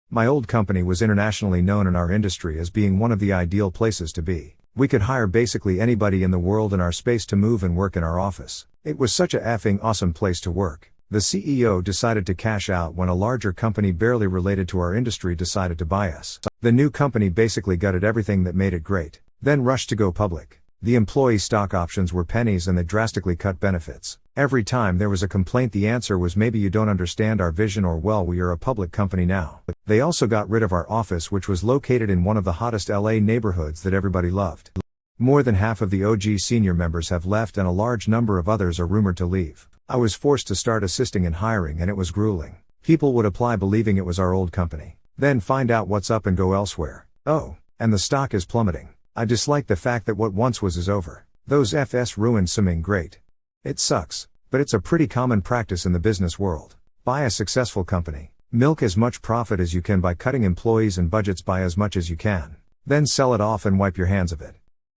My old company was internationally known in our industry as being one of the ideal places to be. We could hire basically anybody in the world in our space to move and work in our office. It was such a effing awesome place to work. The CEO decided to cash out when a larger company barely related to our industry decided to buy us. The new company basically gutted everything that made it great, then rushed to go public. The employee stock options were pennies and they drastically cut benefits. Every time there was a complaint the answer was maybe you don't understand our vision or well we are a public company now. They also got rid of our office which was located in one of the hottest LA neighborhoods that everybody loved. More than half of the OG senior members have left and a large number of others are rumored to leave. I was forced to start assisting in hiring and it was grueling. People would apply believing it was our old company, then find out what's up and go elsewhere. Oh, and the stock is plummeting. I dislike the fact that what once was is over. Those FS ruined something great. It sucks, but it's a pretty common practice in the business world. Buy a successful company. Milk as much profit as you can by cutting employees and budgets by as much as you can. Then sell it off and wipe your hands of it.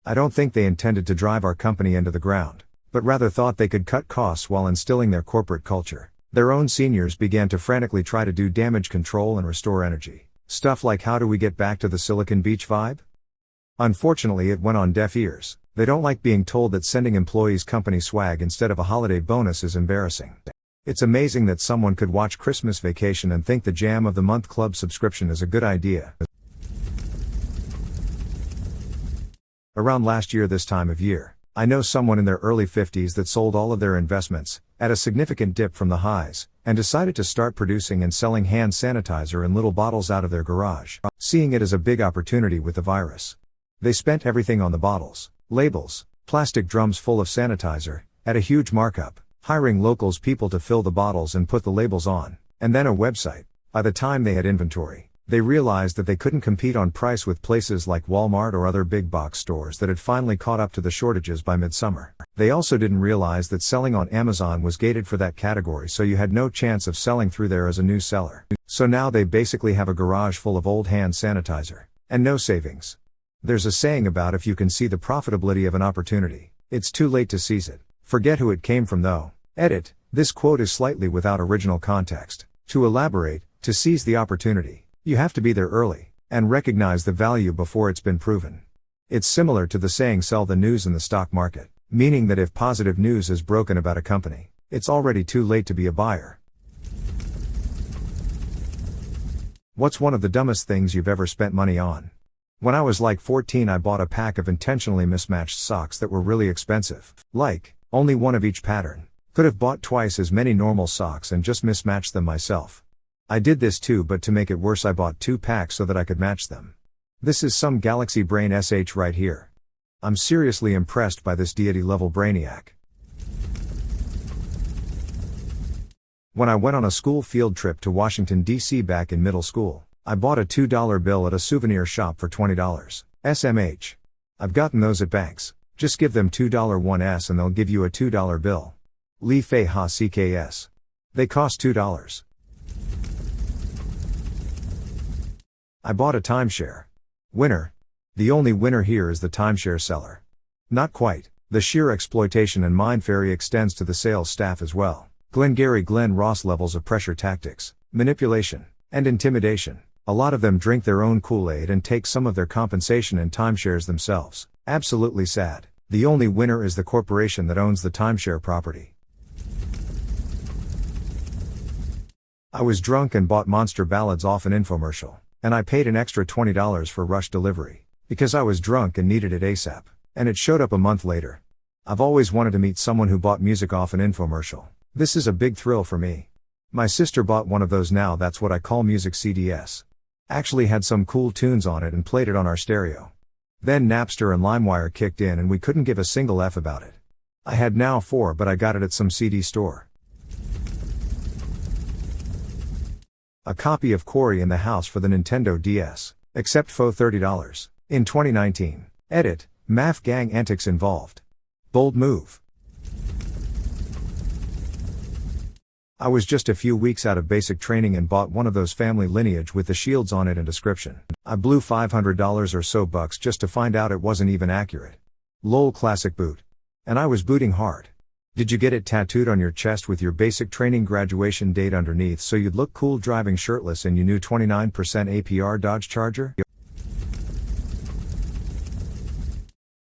I don't think they intended to drive our company into the ground, but rather thought they could cut costs while instilling their corporate culture. Their own seniors began to frantically try to do damage control and restore energy. Stuff like how do we get back to the Silicon Beach vibe? Unfortunately it went on deaf ears. They don't like being told that sending employees company swag instead of a holiday bonus is embarrassing. It's amazing that someone could watch Christmas Vacation and think the Jam of the Month Club subscription is a good idea. Around last year this time of year, I know someone in their early 50s that sold all of their investments, at a significant dip from the highs, and decided to start producing and selling hand sanitizer in little bottles out of their garage, seeing it as a big opportunity with the virus. They spent everything on the bottles, labels, plastic drums full of sanitizer, at a huge markup. hiring locals people to fill the bottles and put the labels on, and then a website. By the time they had inventory, they realized that they couldn't compete on price with places like Walmart or other big box stores that had finally caught up to the shortages by midsummer. They also didn't realize that selling on Amazon was gated for that category, so you had no chance of selling through there as a new seller. So now they basically have a garage full of old hand sanitizer. And no savings. There's a saying about if you can see the profitability of an opportunity, it's too late to seize it. Forget who it came from though. Edit. This quote is slightly without original context. To elaborate, to seize the opportunity, you have to be there early, and recognize the value before it's been proven. It's similar to the saying sell the news in the stock market, meaning that if positive news is broken about a company, it's already too late to be a buyer. What's one of the dumbest things you've ever spent money on? When I was like 14, I bought a pack of intentionally mismatched socks that were really expensive. Like, only one of each pattern. Could have bought twice as many normal socks and just mismatched them myself. I did this too, but to make it worse I bought 2 packs so that I could match them. This is some galaxy brain SH right here. I'm seriously impressed by this deity level brainiac. When I went on a school field trip to Washington, D.C. back in middle school, I bought a $2 bill at a souvenir shop for $20. SMH. I've gotten those at banks. Just give them $2 and they'll give you a $2 bill. Lee Fei Ha CKS. They cost $2. I bought a timeshare. Winner. The only winner here is the timeshare seller. Not quite. The sheer exploitation and mind fairy extends to the sales staff as well. Glengarry Glen Ross levels of pressure tactics, manipulation, and intimidation. A lot of them drink their own Kool-Aid and take some of their compensation in timeshares themselves. Absolutely sad. The only winner is the corporation that owns the timeshare property. I was drunk and bought Monster Ballads off an infomercial, and I paid an extra $20 for rush delivery, because I was drunk and needed it ASAP, and it showed up a month later. I've always wanted to meet someone who bought music off an infomercial. This is a big thrill for me. My sister bought one of those now, that's what I call music CDs. Actually had some cool tunes on it and played it on our stereo. Then Napster and LimeWire kicked in and we couldn't give a single F about it. I had now 4, but I got it at some CD store. A copy of Cory in the House for the Nintendo DS, except for $30. In 2019. Edit, Math gang antics involved. Bold move. I was just a few weeks out of basic training and bought one of those family lineage with the shields on it and description. I blew $500 or so bucks just to find out it wasn't even accurate. Lol, classic boot. And I was booting hard. Did you get it tattooed on your chest with your basic training graduation date underneath so you'd look cool driving shirtless in your new 29% APR Dodge Charger?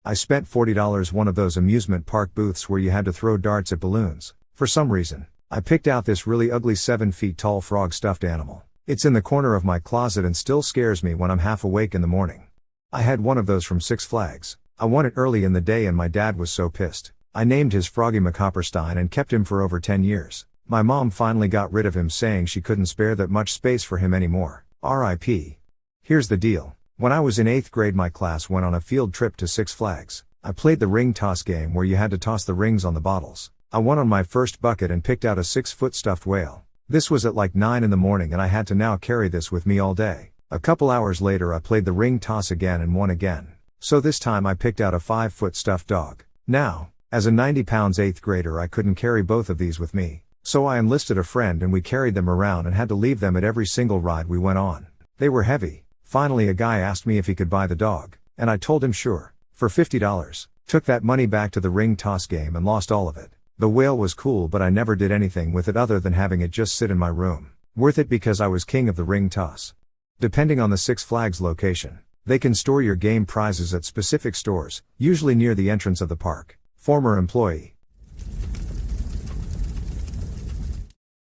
I spent $40 one of those amusement park booths where you had to throw darts at balloons. For some reason, I picked out this really ugly 7 feet tall frog stuffed animal. It's in the corner of my closet and still scares me when I'm half awake in the morning. I had one of those from Six Flags. I won it early in the day and my dad was so pissed. I named his Froggy McCopperstein and kept him for over 10 years. My mom finally got rid of him saying she couldn't spare that much space for him anymore. R.I.P. Here's the deal. When I was in 8th grade my class went on a field trip to Six Flags. I played the ring toss game where you had to toss the rings on the bottles. I won on my first bucket and picked out a 6-foot stuffed whale. This was at like 9 in the morning and I had to now carry this with me all day. A couple hours later I played the ring toss again and won again. So this time I picked out a 5-foot stuffed dog. Now, as a 90 pounds 8th grader I couldn't carry both of these with me. So I enlisted a friend and we carried them around and had to leave them at every single ride we went on. They were heavy. Finally a guy asked me if he could buy the dog, and I told him sure, for $50. Took that money back to the ring toss game and lost all of it. The whale was cool but I never did anything with it other than having it just sit in my room. Worth it because I was king of the ring toss. Depending on the Six Flags location, they can store your game prizes at specific stores, usually near the entrance of the park. Former employee.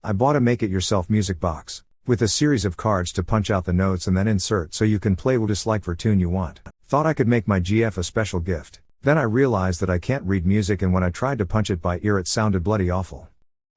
I bought a make-it-yourself music box, with a series of cards to punch out the notes and then insert so you can play just like for tune you want. Thought I could make my GF a special gift. Then I realized that I can't read music and when I tried to punch it by ear it sounded bloody awful.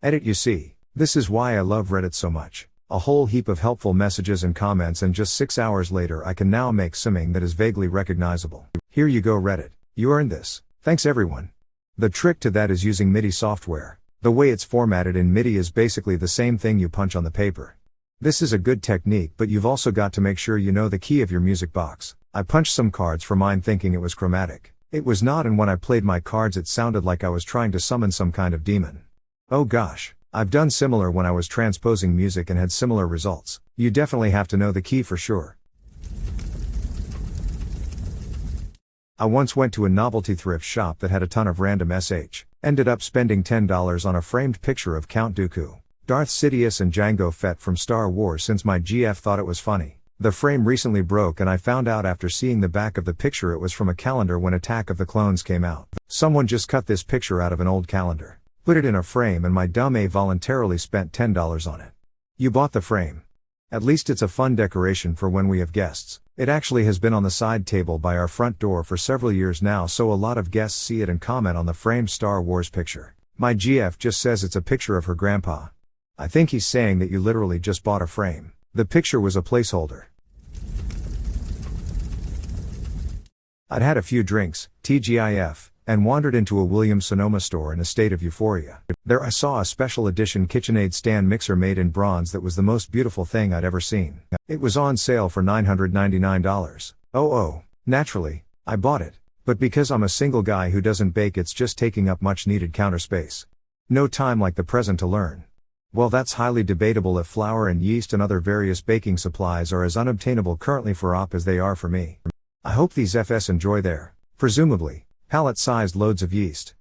Edit, you see, this is why I love Reddit so much. A whole heap of helpful messages and comments and just 6 hours later I can now make something that is vaguely recognizable. Here you go Reddit, you earned this. Thanks everyone. The trick to that is using MIDI software. The way it's formatted in MIDI is basically the same thing you punch on the paper. This is a good technique, but you've also got to make sure you know the key of your music box. I punched some cards for mine thinking it was chromatic. It was not, and when I played my cards it sounded like I was trying to summon some kind of demon. Oh gosh, I've done similar when I was transposing music and had similar results. You definitely have to know the key for sure. I once went to a novelty thrift shop that had a ton of random SH. Ended up spending $10 on a framed picture of Count Dooku, Darth Sidious and Jango Fett from Star Wars since my GF thought it was funny. The frame recently broke and I found out after seeing the back of the picture it was from a calendar when Attack of the Clones came out. Someone just cut this picture out of an old calendar, put it in a frame, and my dumb A voluntarily spent $10 on it. You bought the frame. At least it's a fun decoration for when we have guests. It actually has been on the side table by our front door for several years now, so a lot of guests see it and comment on the framed Star Wars picture. My GF just says it's a picture of her grandpa. I think he's saying that you literally just bought a frame. The picture was a placeholder. I'd had a few drinks, TGIF, and wandered into a Williams-Sonoma store in a state of euphoria. There I saw a special edition KitchenAid stand mixer made in bronze that was the most beautiful thing I'd ever seen. It was on sale for $999. Oh, naturally, I bought it. But because I'm a single guy who doesn't bake, it's just taking up much needed counter space. No time like the present to learn. Well, that's highly debatable if flour and yeast and other various baking supplies are as unobtainable currently for op as they are for me. I hope these FS enjoy their, presumably, pallet-sized loads of yeast.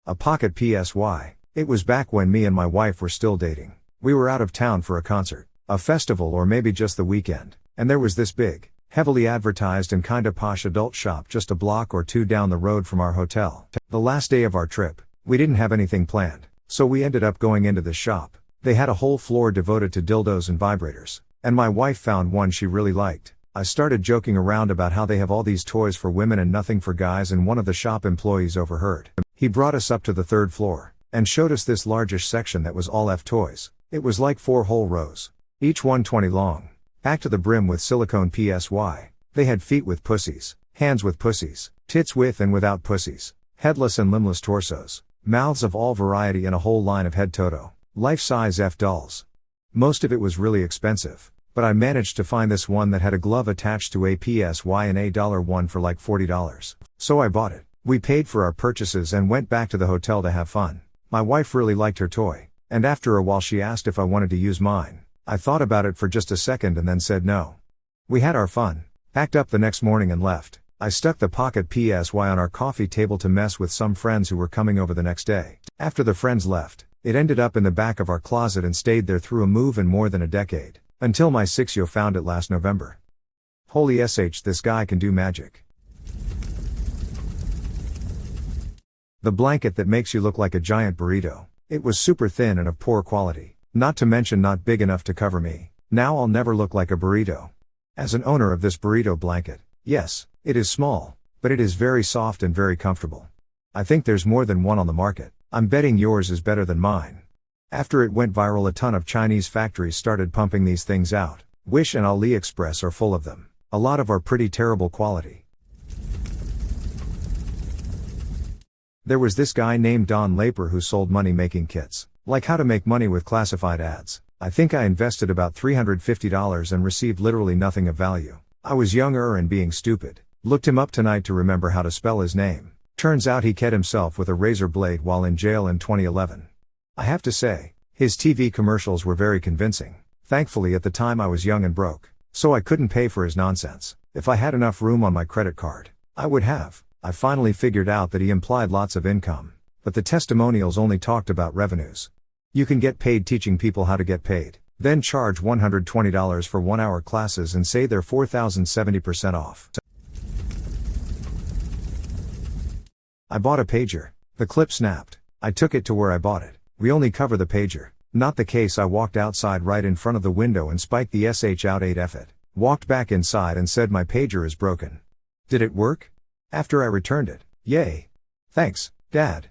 A pocket PSY. It was back when me and my wife were still dating. We were out of town for a concert, a festival, or maybe just the weekend, and there was this big, heavily advertised and kinda posh adult shop just a block or two down the road from our hotel. The last day of our trip, we didn't have anything planned, so we ended up going into this shop. They had a whole floor devoted to dildos and vibrators, and my wife found one she really liked. I started joking around about how they have all these toys for women and nothing for guys, and one of the shop employees overheard. He brought us up to the third floor, and showed us this largish section that was all F toys. It was like 4 whole rows, each 120 long, packed to the brim with silicone PSY. They had feet with pussies, hands with pussies, tits with and without pussies, headless and limbless torsos, mouths of all variety, and a whole line of head toto, life-size F dolls. Most of it was really expensive, but I managed to find this one that had a glove attached to a PSY and a $1 for like $40. So I bought it. We paid for our purchases and went back to the hotel to have fun. My wife really liked her toy, and after a while she asked if I wanted to use mine. I thought about it for just a second and then said no. We had our fun, packed up the next morning and left. I stuck the pocket PSY on our coffee table to mess with some friends who were coming over the next day. After the friends left, it ended up in the back of our closet and stayed there through a move in more than a decade, until my 6-year-old found it last November. Holy SH, this guy can do magic. The blanket that makes you look like a giant burrito. It was super thin and of poor quality, not to mention not big enough to cover me. Now I'll never look like a burrito. As an owner of this burrito blanket, yes, it is small, but it is very soft and very comfortable. I think there's more than one on the market. I'm betting yours is better than mine. After it went viral, a ton of Chinese factories started pumping these things out. Wish and AliExpress are full of them. A lot of are pretty terrible quality. There was this guy named Don Laper who sold money-making kits, like how to make money with classified ads. I think I invested about $350 and received literally nothing of value. I was younger and being stupid. Looked him up tonight to remember how to spell his name. Turns out he cut himself with a razor blade while in jail in 2011. I have to say, his TV commercials were very convincing. Thankfully at the time I was young and broke, so I couldn't pay for his nonsense. If I had enough room on my credit card, I would have. I finally figured out that he implied lots of income, but the testimonials only talked about revenues. You can get paid teaching people how to get paid, then charge $120 for 1-hour classes and say they're 4,070% off. I bought a pager. The clip snapped. I took it to where I bought it. We only cover the pager, not the case. I walked outside right in front of the window and spiked the SH out 8F it. Walked back inside and said my pager is broken. Did it work? After I returned it. Yay. Thanks, Dad.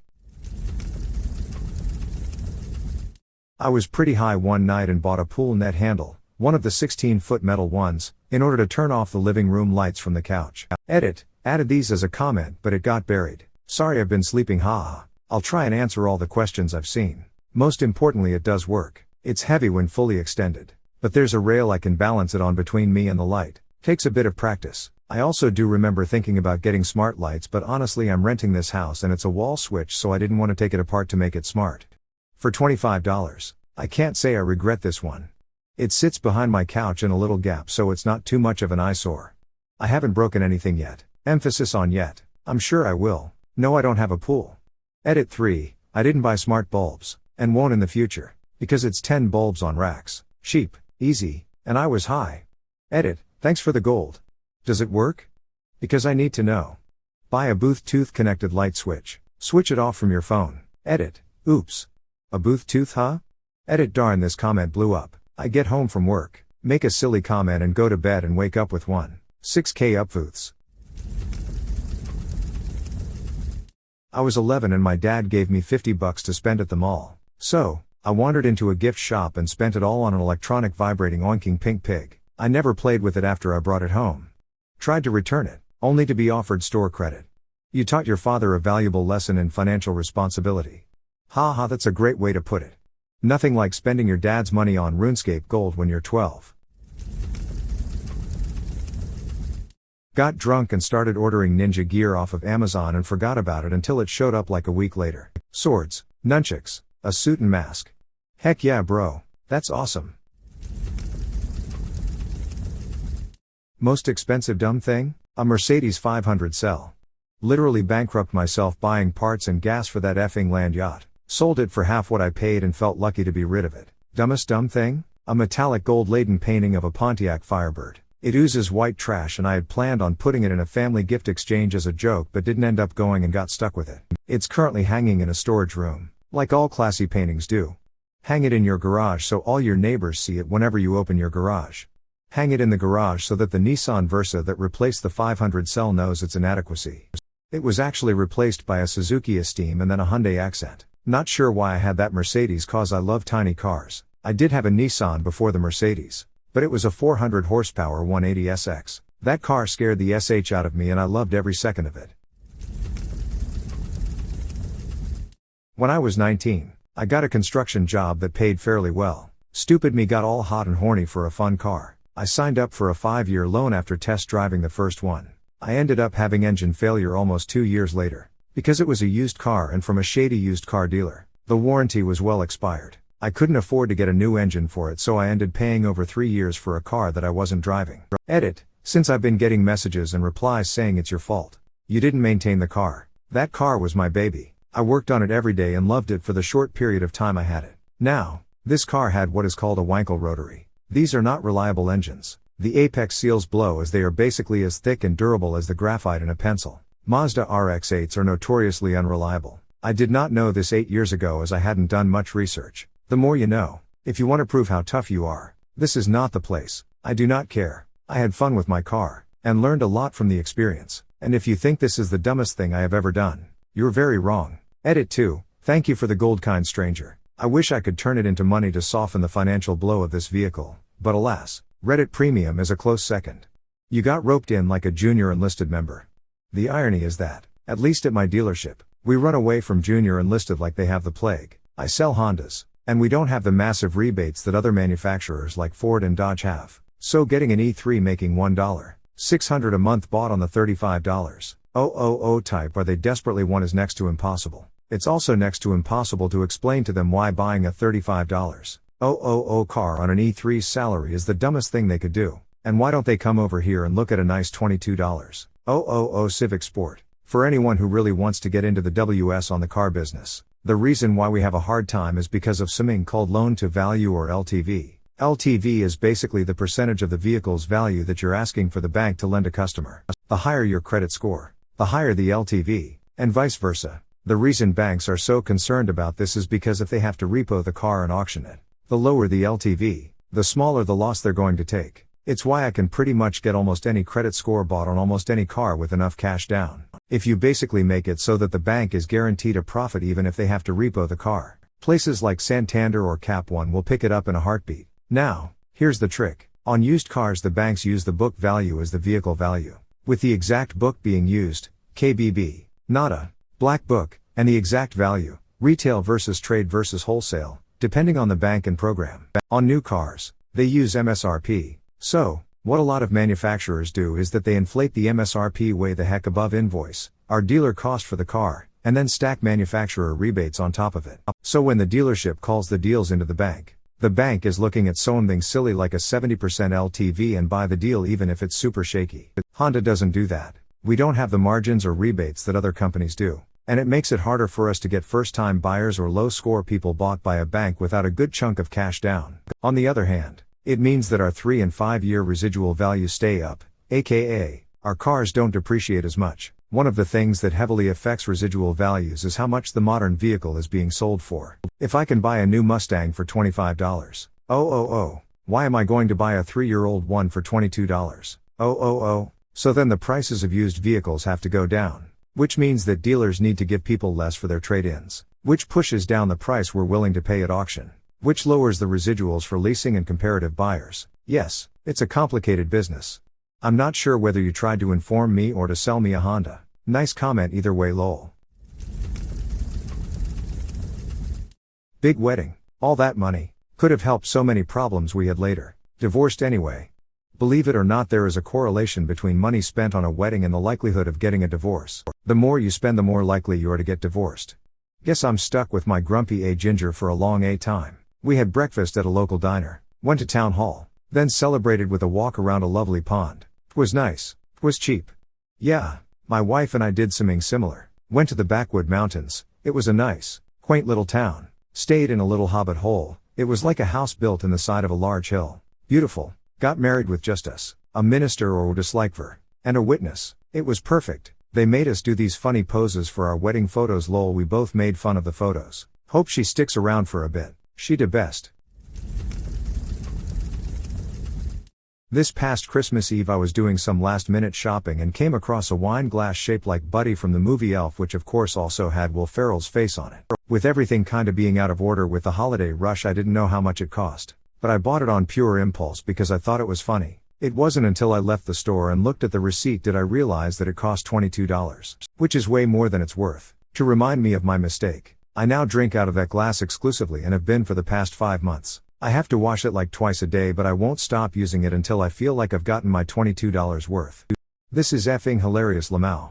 I was pretty high one night and bought a pool net handle, one of the 16-foot metal ones, in order to turn off the living room lights from the couch. Edit, added these as a comment but it got buried. Sorry I've been sleeping, haha. I'll try and answer all the questions I've seen. Most importantly, it does work. It's heavy when fully extended. But there's a rail I can balance it on between me and the light. Takes a bit of practice. I also do remember thinking about getting smart lights, but honestly I'm renting this house and it's a wall switch, so I didn't want to take it apart to make it smart. For $25. I can't say I regret this one. It sits behind my couch in a little gap, so it's not too much of an eyesore. I haven't broken anything yet. Emphasis on yet. I'm sure I will. No, I don't have a pool. Edit 3. I didn't buy smart bulbs. And won't in the future. Because it's 10 bulbs on racks. Cheap, easy, and I was high. Edit. Thanks for the gold. Does it work? Because I need to know. Buy a Bluetooth connected light switch. Switch it off from your phone. Edit. Oops. A Bluetooth, huh? Edit. Darn, this comment blew up. I get home from work, make a silly comment and go to bed and wake up with 6K upvotes. I was 11 and my dad gave me $50 to spend at the mall. So, I wandered into a gift shop and spent it all on an electronic vibrating oinking pink pig. I never played with it after I brought it home. Tried to return it, only to be offered store credit. You taught your father a valuable lesson in financial responsibility. Haha, that's a great way to put it. Nothing like spending your dad's money on RuneScape Gold when you're 12. Got drunk and started ordering ninja gear off of Amazon and forgot about it until it showed up like a week later. Swords, nunchucks, a suit and mask. Heck yeah bro, that's awesome. Most expensive dumb thing? A Mercedes 500 SL. Literally bankrupt myself buying parts and gas for that effing land yacht. Sold it for half what I paid and felt lucky to be rid of it. Dumbest dumb thing? A metallic gold-laden painting of a Pontiac Firebird. It oozes white trash and I had planned on putting it in a family gift exchange as a joke but didn't end up going and got stuck with it. It's currently hanging in a storage room. Like all classy paintings do. Hang it in your garage so all your neighbors see it whenever you open your garage. Hang it in the garage so that the Nissan Versa that replaced the 500 SL knows its inadequacy. It was actually replaced by a Suzuki Esteem and then a Hyundai Accent. Not sure why I had that Mercedes cause I love tiny cars. I did have a Nissan before the Mercedes. But it was a 400 horsepower 180 SX. That car scared the SH out of me and I loved every second of it. When I was 19, I got a construction job that paid fairly well. Stupid me got all hot and horny for a fun car. I signed up for a 5-year loan after test driving the first one. I ended up having engine failure almost 2 years later. Because it was a used car and from a shady used car dealer. The warranty was well expired. I couldn't afford to get a new engine for it, so I ended paying over 3 years for a car that I wasn't driving. Edit. Since I've been getting messages and replies saying it's your fault. You didn't maintain the car. That car was my baby. I worked on it every day and loved it for the short period of time I had it. Now, this car had what is called a Wankel rotary. These are not reliable engines. The apex seals blow as they are basically as thick and durable as the graphite in a pencil. Mazda RX-8s are notoriously unreliable. I did not know this 8 years ago as I hadn't done much research. The more you know. If you want to prove how tough you are, this is not the place. I do not care. I had fun with my car, and learned a lot from the experience. And if you think this is the dumbest thing I have ever done, you're very wrong. Edit 2. Thank you for the gold, kind stranger. I wish I could turn it into money to soften the financial blow of this vehicle, but alas, Reddit Premium is a close second. You got roped in like a junior enlisted member. The irony is that, at least at my dealership, we run away from junior enlisted like they have the plague. I sell Hondas, and we don't have the massive rebates that other manufacturers like Ford and Dodge have. So getting an E3 making $1,600 a month bought on the $35,000 type they desperately want is next to impossible. It's also next to impossible to explain to them why buying a $35,000 car on an E3's salary is the dumbest thing they could do. And why don't they come over here and look at a nice $22,000 Civic Sport? For anyone who really wants to get into the WS on the car business, the reason why we have a hard time is because of something called loan to value or LTV. LTV is basically the percentage of the vehicle's value that you're asking for the bank to lend a customer. The higher your credit score, the higher the LTV, and vice versa. The reason banks are so concerned about this is because if they have to repo the car and auction it, the lower the LTV, the smaller the loss they're going to take. It's why I can pretty much get almost any credit score bought on almost any car with enough cash down. If you basically make it so that the bank is guaranteed a profit even if they have to repo the car. Places like Santander or Cap One will pick it up in a heartbeat. Now, here's the trick. On used cars the banks use the book value as the vehicle value, with the exact book being used, KBB. Nada. Black Book, and the exact value, retail versus trade versus wholesale, depending on the bank and program. On new cars, they use MSRP. So, what a lot of manufacturers do is that they inflate the MSRP way the heck above invoice, our dealer cost for the car, and then stack manufacturer rebates on top of it. So when the dealership calls the deals into the bank is looking at something silly like a 70% LTV and buy the deal even if it's super shaky. Honda doesn't do that. We don't have the margins or rebates that other companies do. And it makes it harder for us to get first-time buyers or low-score people bought by a bank without a good chunk of cash down. On the other hand, it means that our 3 and 5 year residual values stay up, aka, our cars don't depreciate as much. One of the things that heavily affects residual values is how much the modern vehicle is being sold for. If I can buy a new Mustang for $25, why am I going to buy a 3-year-old one for $22? So then the prices of used vehicles have to go down, which means that dealers need to give people less for their trade-ins, which pushes down the price we're willing to pay at auction, which lowers the residuals for leasing and comparative buyers. Yes, it's a complicated business. I'm not sure whether you tried to inform me or to sell me a Honda. Nice comment either way lol. Big wedding. All that money could have helped so many problems we had later. Divorced anyway. Believe it or not, there is a correlation between money spent on a wedding and the likelihood of getting a divorce. The more you spend, the more likely you are to get divorced. Guess I'm stuck with my grumpy ginger for a long time. We had breakfast at a local diner, went to town hall, then celebrated with a walk around a lovely pond. 'Twas nice. 'Twas cheap. Yeah, my wife and I did something similar. Went to the backwood mountains. It was a nice, quaint little town. Stayed in a little hobbit hole. It was like a house built in the side of a large hill. Beautiful. Got married with just us, a minister or dislikver, and a witness. It was perfect. They made us do these funny poses for our wedding photos lol. We both made fun of the photos. Hope she sticks around for a bit. She the best. This past Christmas Eve I was doing some last-minute shopping and came across a wine glass shaped like Buddy from the movie Elf, which of course also had Will Ferrell's face on it. With everything kinda being out of order with the holiday rush, I didn't know how much it cost. But I bought it on pure impulse because I thought it was funny. It wasn't until I left the store and looked at the receipt did I realize that it cost $22. Which is way more than it's worth. To remind me of my mistake, I now drink out of that glass exclusively and have been for the past 5 months. I have to wash it like twice a day, but I won't stop using it until I feel like I've gotten my $22 worth. This is effing hilarious Lamau.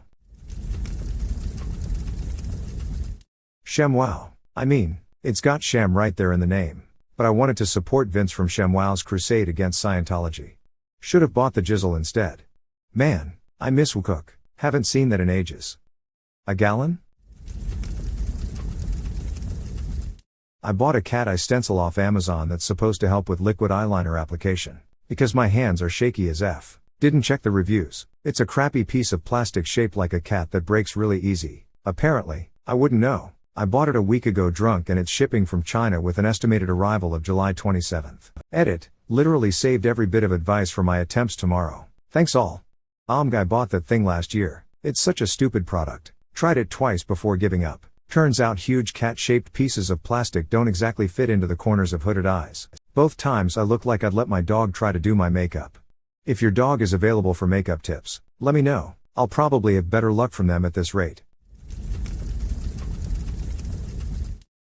ShamWow. I mean, it's got Sham right there in the name. But I wanted to support Vince from ShamWow's crusade against Scientology. Should have bought the Jizzle instead. Man, I miss Cook. Haven't seen that in ages. A gallon? I bought a cat eye stencil off Amazon that's supposed to help with liquid eyeliner application. Because my hands are shaky as F. Didn't check the reviews. It's a crappy piece of plastic shaped like a cat that breaks really easy. Apparently, I wouldn't know. I bought it a week ago drunk and it's shipping from China with an estimated arrival of July 27th. Edit. Literally saved every bit of advice for my attempts tomorrow. Thanks all. Guy bought that thing last year. It's such a stupid product. Tried it twice before giving up. Turns out huge cat-shaped pieces of plastic don't exactly fit into the corners of hooded eyes. Both times I looked like I'd let my dog try to do my makeup. If your dog is available for makeup tips, let me know. I'll probably have better luck from them at this rate.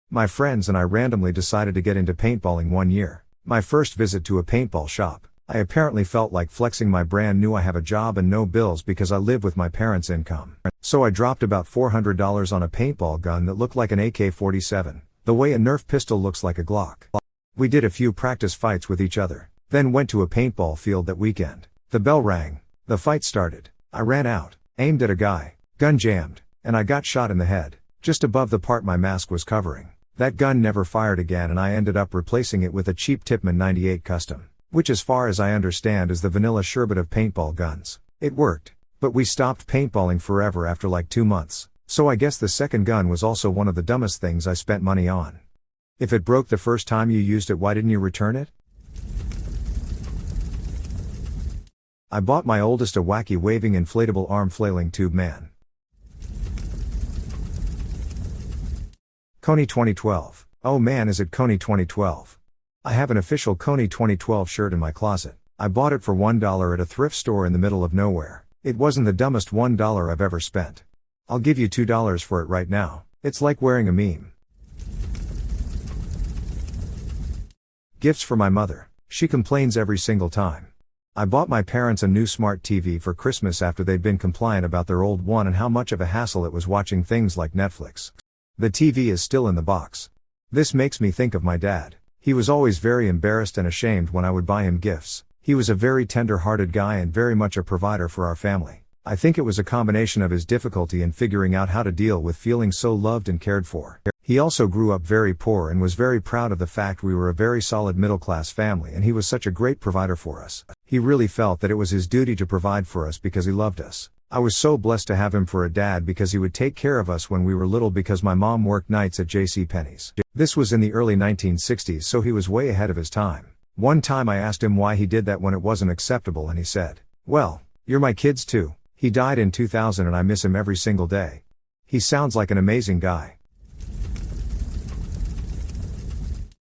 My friends and I randomly decided to get into paintballing one year. My first visit to a paintball shop. I apparently felt like flexing my brand new I have a job and no bills because I live with my parents' income. So I dropped about $400 on a paintball gun that looked like an AK-47, the way a Nerf pistol looks like a Glock. We did a few practice fights with each other, then went to a paintball field that weekend. The bell rang. The fight started. I ran out, aimed at a guy, gun jammed, and I got shot in the head, just above the part my mask was covering. That gun never fired again and I ended up replacing it with a cheap Tipman 98 Custom, which as far as I understand is the vanilla sherbet of paintball guns. It worked, but we stopped paintballing forever after like 2 months, so I guess the second gun was also one of the dumbest things I spent money on. If it broke the first time you used it, why didn't you return it? I bought my oldest a wacky waving inflatable arm flailing tube man. Kony 2012. Oh man, is it Kony 2012. I have an official Kony 2012 shirt in my closet. I bought it for $1 at a thrift store in the middle of nowhere. It wasn't the dumbest $1 I've ever spent. I'll give you $2 for it right now. It's like wearing a meme. Gifts for my mother. She complains every single time. I bought my parents a new smart TV for Christmas after they'd been compliant about their old one and how much of a hassle it was watching things like Netflix. The TV is still in the box. This makes me think of my dad. He was always very embarrassed and ashamed when I would buy him gifts. He was a very tender-hearted guy and very much a provider for our family. I think it was a combination of his difficulty in figuring out how to deal with feeling so loved and cared for. He also grew up very poor and was very proud of the fact we were a very solid middle-class family and he was such a great provider for us. He really felt that it was his duty to provide for us because he loved us. I was so blessed to have him for a dad because he would take care of us when we were little because my mom worked nights at JCPenney's. This was in the early 1960s, so he was way ahead of his time. One time I asked him why he did that when it wasn't acceptable and he said, "Well, you're my kids too." He died in 2000 and I miss him every single day. He sounds like an amazing guy.